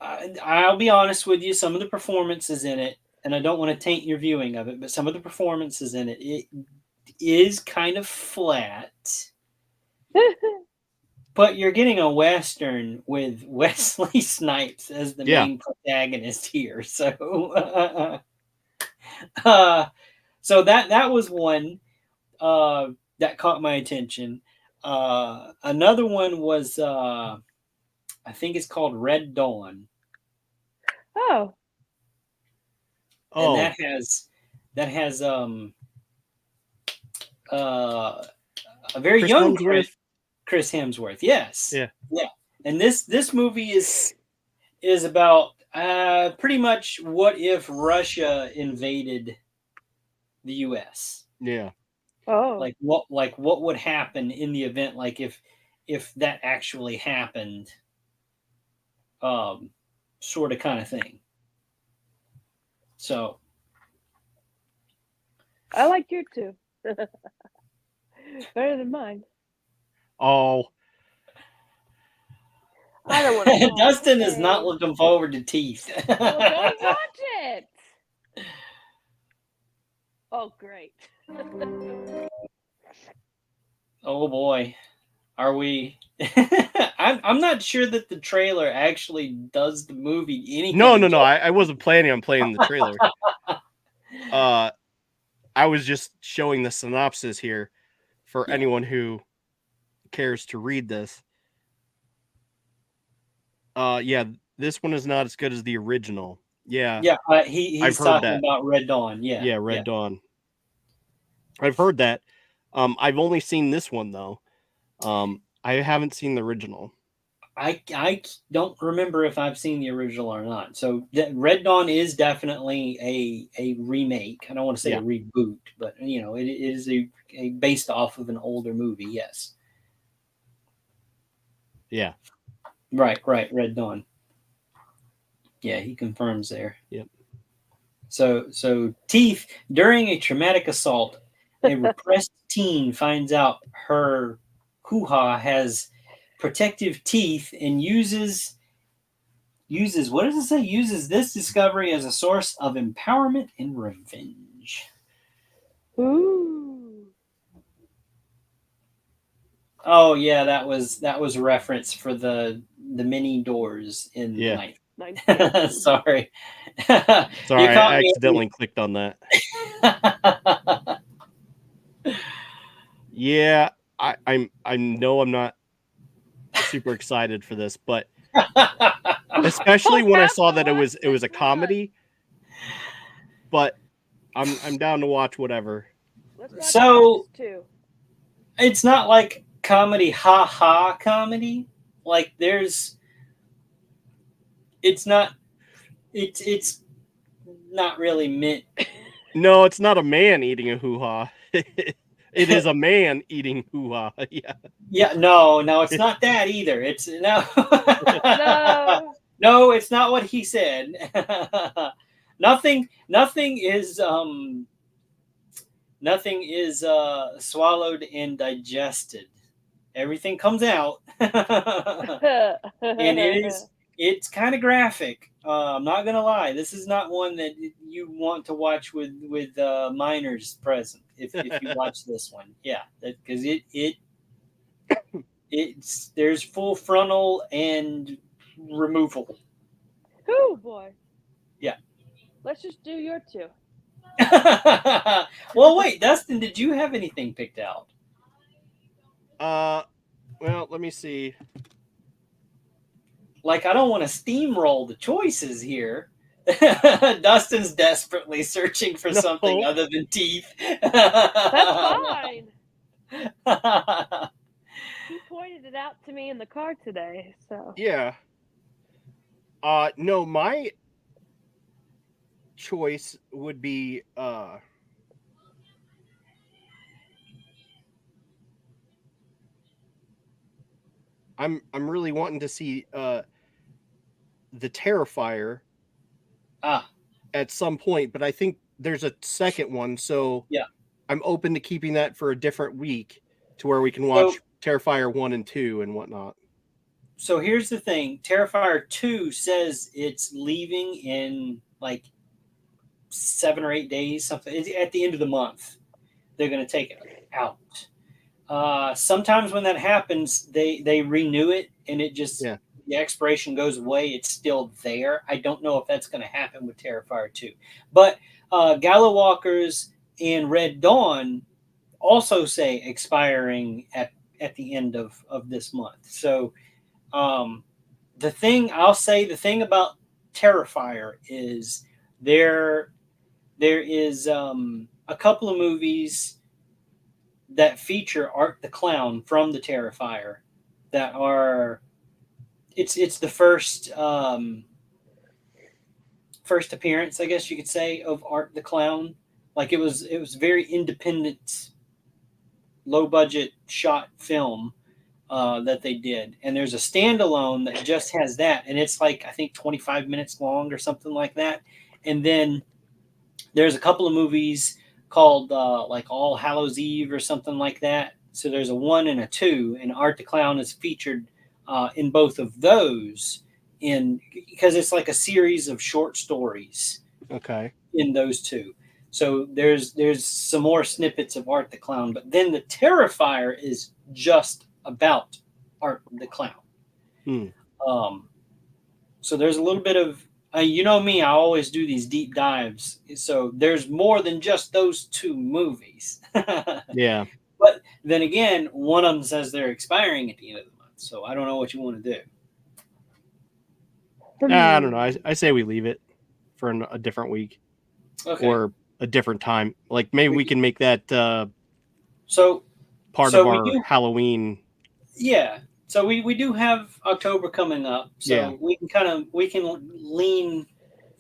I'll be honest with you, some of the performances in it, and I don't want to taint your viewing of it, but some of the performances in it is kind of flat. But you're getting a Western with Wesley Snipes as the main protagonist here. So so that was one that caught my attention. Another one was I think it's called Red Dawn. Oh. And that has a very Chris young Hemsworth. Chris Hemsworth. Yes. Yeah. And this movie is about pretty much what if Russia invaded the US. Yeah. Oh. Like what would happen in the event, like if that actually happened, sort of kind of thing. So I like your two. Better than mine. Oh. I don't want to. Dustin is not looking forward to Teeth. Well, go watch it. Oh, great. Oh boy, are we? I'm not sure that the trailer actually does the movie any. No. I wasn't planning on playing the trailer. I was just showing the synopsis here for anyone who cares to read this. This one is not as good as the original. Yeah. He's talking about Red Dawn. Yeah, Red Dawn. I've heard that. I've only seen this one though. I haven't seen the original. I don't remember if I've seen the original or not. So Red Dawn is definitely a remake. I don't want to say a reboot, but it is a based off of an older movie. Yes. Yeah. Right. Red Dawn. Yeah, he confirms there. Yep. So Teeth, during a traumatic assault, a repressed teen finds out her hoo-ha has protective teeth and uses what does it say? Uses this discovery as a source of empowerment and revenge. Ooh. Oh yeah, that was a reference for the mini doors in the night. Sorry. Sorry, I accidentally clicked on that. Yeah, I know I'm not super excited for this, but especially when I saw that it was a comedy. But I'm down to watch whatever. So it's not like comedy, ha comedy. Like it's not really meant. No, it's not a man eating a hoo-ha. It is a man eating hoo-ha. Yeah. Yeah, no, it's not that either. It's no. No, it's not what he said. Nothing is swallowed and digested. Everything comes out. And it's kind of graphic. I'm not gonna lie. This is not one that you want to watch with minors present. If you watch this one, because it's there's full frontal and removal. Oh boy. Yeah. Let's just do your two. Well, wait, Dustin, did you have anything picked out? Well, let me see. Like, I don't want to steamroll the choices here. Dustin's desperately searching for something No. other than teeth. That's fine. He pointed it out to me in the car today. So Yeah. No, my choice would be I'm really wanting to see the Terrifier Ah, at some point, but I think there's a second one, so yeah. I'm open to keeping that for a different week to where we can So, watch Terrifier 1 and 2 and whatnot. so here's the thing. Terrifier 2 says it's leaving in like 7 or 8 days, something. It's at the end of the month. They're going to take it out. Sometimes when that happens, they renew it and it just Yeah. the expiration goes away. It's still there. I don't know if that's going to happen with Terrifier 2. But Gala Walkers and Red Dawn also say expiring at the end of this month. So the thing about Terrifier is there is a couple of movies that feature Art the Clown from the Terrifier that are it's the first first appearance, I guess you could say, of Art the Clown. Like it was very independent, low budget shot film that they did, and there's a standalone that just has that, and it's like I think 25 minutes long or something like that. And then there's a couple of movies called like All Hallows Eve or something like that. So there's a 1 and a 2, and Art the Clown is featured in both of those because it's like a series of short stories. Okay. In those two. So there's some more snippets of Art the Clown, but then the Terrifier is just about Art the Clown. So there's a little bit of you know me, I always do these deep dives. So there's more than just those two movies. Yeah. But then again, one of them says they're expiring at the end of the month. So I don't know what you want to do. I don't know. I say we leave it for a different week. Okay. Or a different time. Like maybe we can make that so part of our Halloween. Yeah. So we do have October coming up. So Yeah. we can lean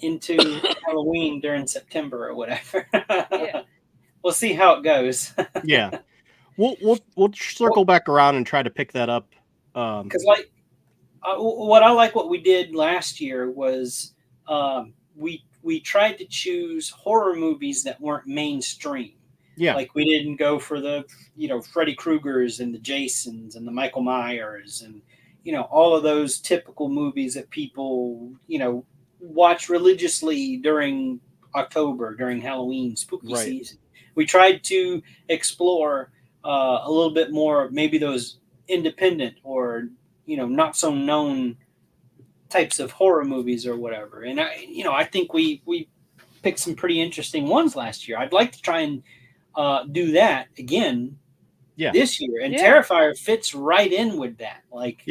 into Halloween during September or whatever. yeah. We'll see how it goes. Yeah. We'll circle back around and try to pick that up. Because like what we did last year was we tried to choose horror movies that weren't mainstream. Yeah. Like we didn't go for the Freddy Kruegers and the Jasons and the Michael Myers and all of those typical movies that people watch religiously during October, during Halloween spooky season. We tried to explore a little bit more, maybe those independent or not so known types of horror movies or whatever. And I think we picked some pretty interesting ones last year. I'd like to try and do that again this year. And Terrifier fits right in with that. Like,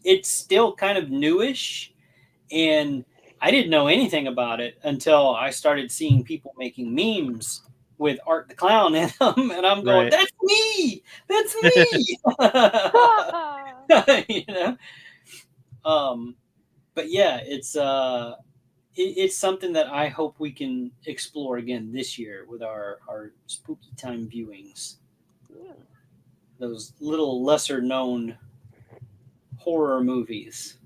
it's still kind of newish, and I didn't know anything about it until I started seeing people making memes with Art the Clown in them, and I'm going, "That's me! That's me!" But yeah, it's something that I hope we can explore again this year with our spooky time viewings. Yeah. Those little lesser known horror movies.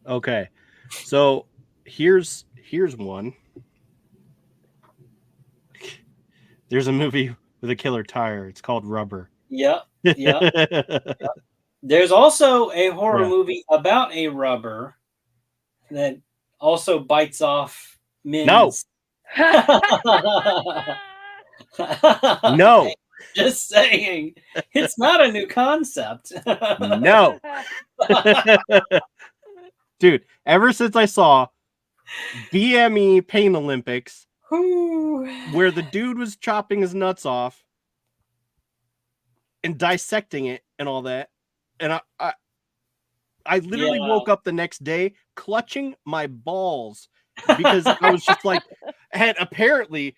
Okay. So here's one. There's a movie with a killer tire. It's called Rubber. Yep. There's also a horror movie about a rubber that also bites off men's. No. Just saying. It's not a new concept. No. Dude, ever since I saw BME Pain Olympics, where the dude was chopping his nuts off and dissecting it and all that, and I literally Yeah. woke up the next day clutching my balls because I was just like, had apparently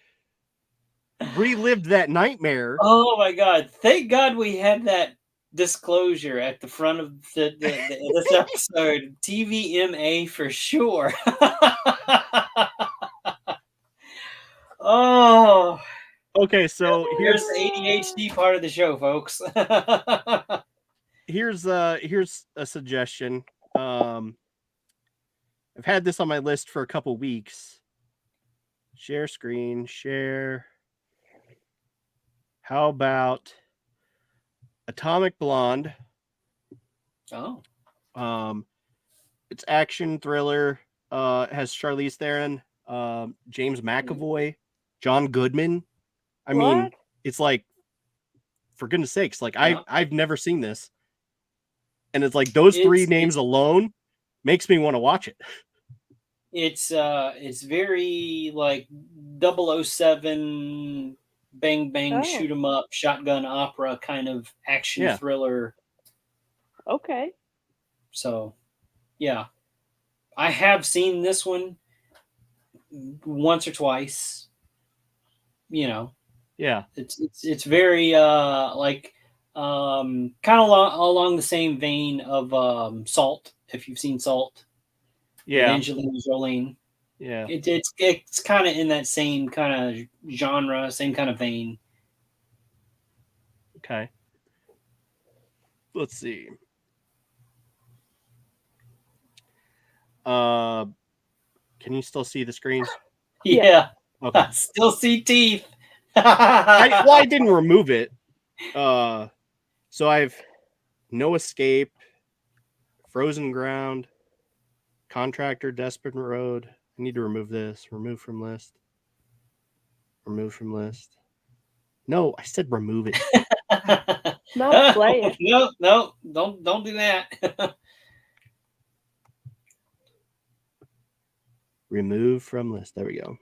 relived that nightmare. Oh my God! Thank God we had that disclosure at the front of this episode. TVMA for sure. Oh, Okay, so here's the ADHD part of the show, folks. here's a suggestion. I've had this on my list for a couple weeks. Share screen, share. How about Atomic Blonde? Oh, It's action thriller. Has Charlize Theron, James McAvoy, John Goodman. I mean, What? it's like, for goodness sakes, like Yeah. I've never seen this, and it's like those three names alone makes me want to watch it. it's very like 007 bang bang Oh. shoot 'em up shotgun opera kind of action thriller. Okay. So, yeah, I have seen this one once or twice. You know, Yeah, it's very like kind of along the same vein of Salt. If you've seen Salt, with yeah, Angelina Jolie, yeah. it's kind of in that same kind of genre, same kind of vein. Okay. Let's see. Can you still see the screen? Yeah, Okay. I still see teeth. I didn't remove it. So I've No Escape, Frozen Ground, Contractor, Desperate Road. I need to remove this. Remove from list. Remove from list. No, I said remove it. No, play it. No, don't do that. Remove from list. There we go.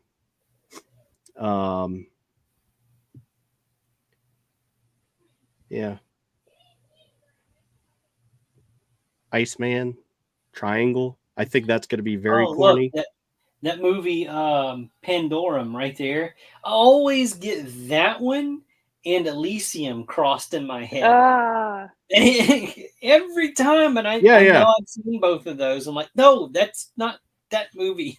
Yeah. Iceman, Triangle. I think that's going to be very corny. Look, that movie, Pandorum, right there. I always get that one and Elysium crossed in my head. Every time, and I know I've seen both of those. I'm like, no, that's not that movie.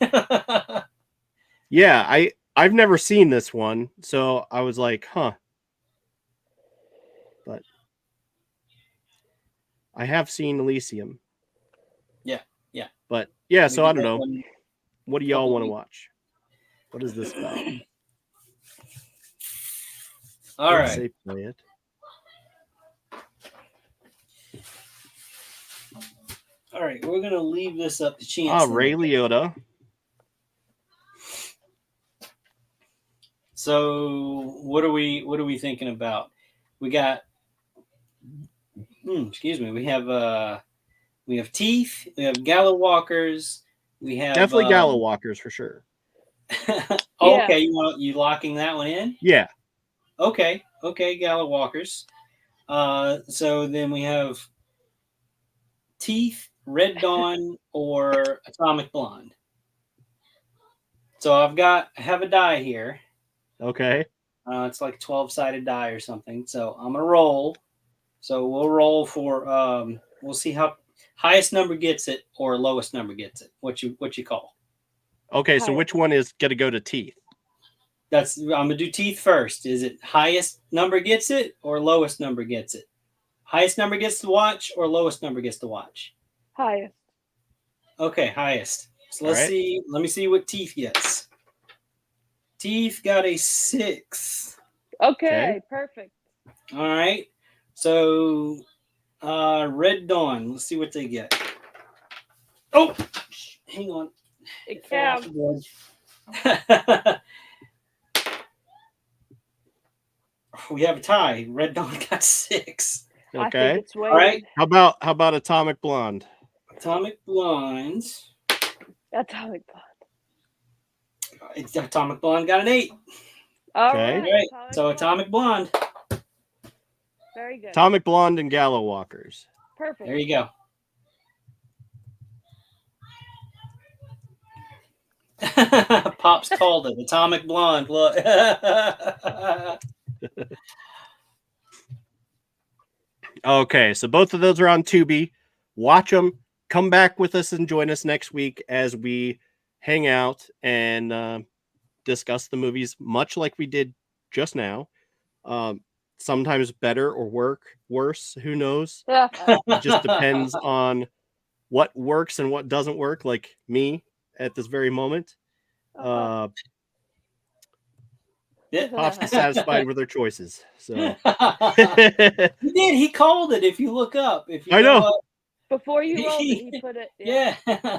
Yeah, I've never seen this one, so I was like, huh. But I have seen Elysium. Yeah. But yeah, so I don't know. What do y'all want to watch? What is this about? All right. Say play it. All right, we're gonna leave this up to chance. Ray Liotta. So what are we thinking about? We got excuse me, we have Teeth, we have Gallow Walkers, we have definitely Gallow Walkers for sure. Okay, you locking that one in? Yeah. Okay, Gallow Walkers. So then we have Teeth, Red Dawn, or Atomic Blonde. So I have a die here. Okay. It's like a 12-sided die or something. So I'm gonna roll. So we'll roll for we'll see how highest number gets it or lowest number gets it. What you call? Okay, so which one is gonna go to Teeth? I'm gonna do Teeth first. Is it highest number gets it or lowest number gets it? Highest number gets to watch or lowest number gets to watch? Highest. Okay, highest. So let's see. Let me see what Teeth gets. Teeth got a 6. Okay, perfect. All right. So Red Dawn. Let's see what they get. Oh, hang on. It counts. We have a tie. Red Dawn got 6. Okay. All right. How about Atomic Blonde? Atomic Blondes. Atomic Blonde. Atomic Blonde got an 8. All Okay. right. So Atomic Blonde. Very good. Atomic Blonde and Gallow Walkers. Perfect. There you go. Pops called it Atomic Blonde. Look. Okay, so both of those are on Tubi. Watch them. Come back with us and join us next week as we hang out and discuss the movies, much like we did just now. Sometimes better or worse. Who knows? It just depends on what works and what doesn't work. Like me at this very moment. Pops is satisfied with their choices. So He did. He called it. If you look up, if you I know. Before you rolled it, he put it. Yeah.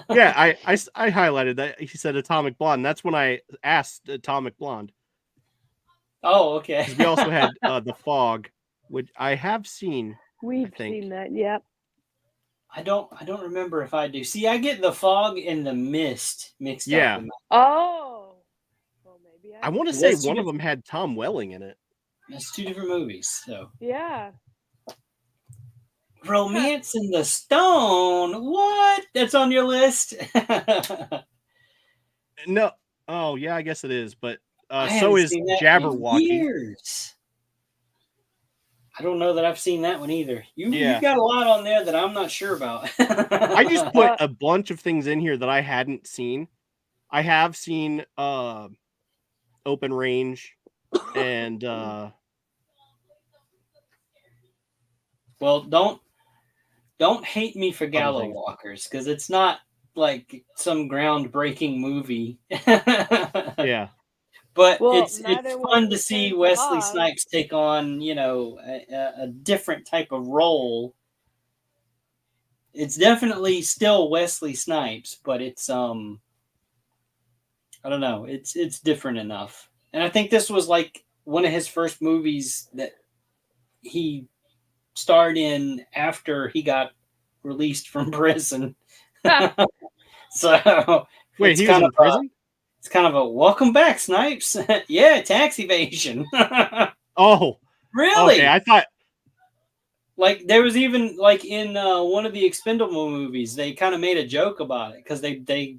Yeah, I highlighted that. He said Atomic Blonde. That's when I asked Atomic Blonde. Oh, okay. We also had The Fog, which I have seen. We've seen that. Yep. I don't remember if I do. See, I get The Fog and The Mist mixed up. Yeah. Oh. Well, maybe I want to say one of them had Tom Welling in it. That's two different movies. So yeah. Romance in the Stone. What? That's on your list? No. Oh, yeah, I guess it is. But I so haven't is seen that in Jabberwocky. years. I don't know that I've seen that one either. You've Yeah. got a lot on there that I'm not sure about. I just put a bunch of things in here that I hadn't seen. I have seen Open Range and well, don't hate me for Gallow Walkers, because it's not like some groundbreaking movie. Yeah. But Well, it's fun to see Wesley Snipes take on, a different type of role. It's definitely still Wesley Snipes, but it's I don't know, it's different enough. And I think this was like one of his first movies that he starred in after he got released from prison. So wait, he was in prison? It's kind of a welcome back, Snipes. Yeah, tax evasion. Oh, really? Okay, I thought like there was even like in one of the Expendable movies, they kind of made a joke about it because they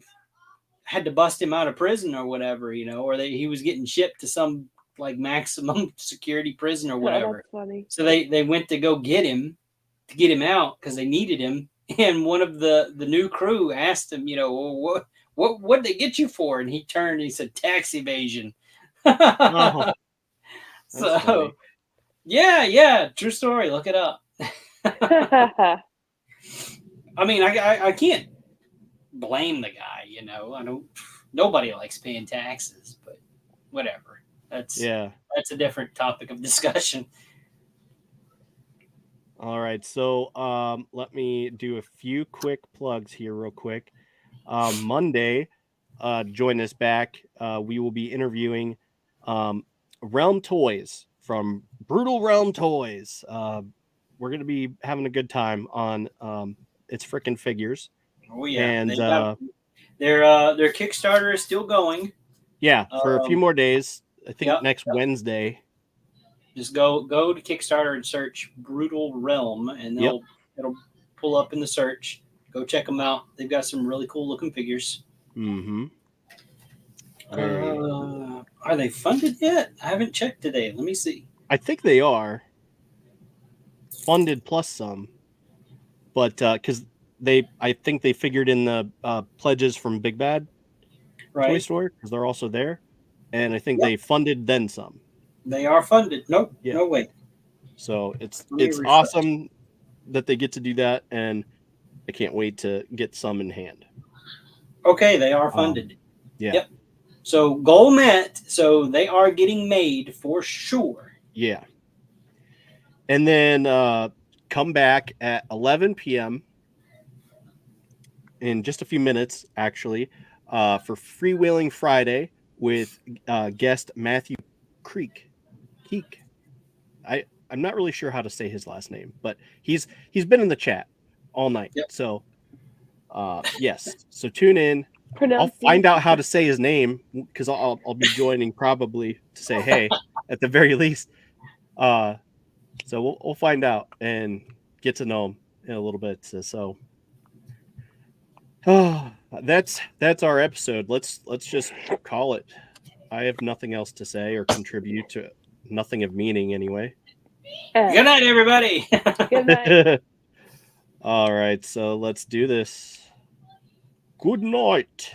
had to bust him out of prison or whatever, or he was getting shipped to some like maximum security prison or whatever. That's funny. So they went to go get him out because they needed him. And one of the new crew asked him, what did they get you for? And he turned and he said, tax evasion. oh, so funny. yeah, true story. Look it up. I mean, I can't blame the guy, nobody likes paying taxes, but whatever. That's a different topic of discussion. All right, so let me do a few quick plugs here real quick. Monday, join us back. We will be interviewing Realm Toys from Brutal Realm Toys. We're going to be having a good time on It's Frickin' Figures. Oh, yeah. And their Kickstarter is still going. Yeah, for a few more days. I think next Wednesday. Just go to Kickstarter and search Brutal Realm, and it'll pull up in the search. Go check them out. They've got some really cool looking figures. Mm-hmm. Are they funded yet? I haven't checked today. Let me see. I think they are funded plus some, but because I think they figured in the pledges from Big Bad Toy Store because they're also there, and I think they funded then some. They are funded. Nope. Yeah. No way. So it's awesome that they get to do that, and I can't wait to get some in hand. Okay, they are funded. Yeah. Yep. So goal met. So they are getting made for sure. Yeah. And then come back at 11 p.m. in just a few minutes, actually, for Freewheeling Friday with guest Matthew Keek. I'm not really sure how to say his last name, but he's been in the chat all night. Yep. So yes. So tune in. I'll find out how to say his name because I'll be joining probably to say hey at the very least. So we'll find out and get to know him in a little bit. So That's our episode. Let's just call it. I have nothing else to say or contribute to it. Nothing of meaning anyway. Good night, everybody. Good night. All right, so let's do this. Good night.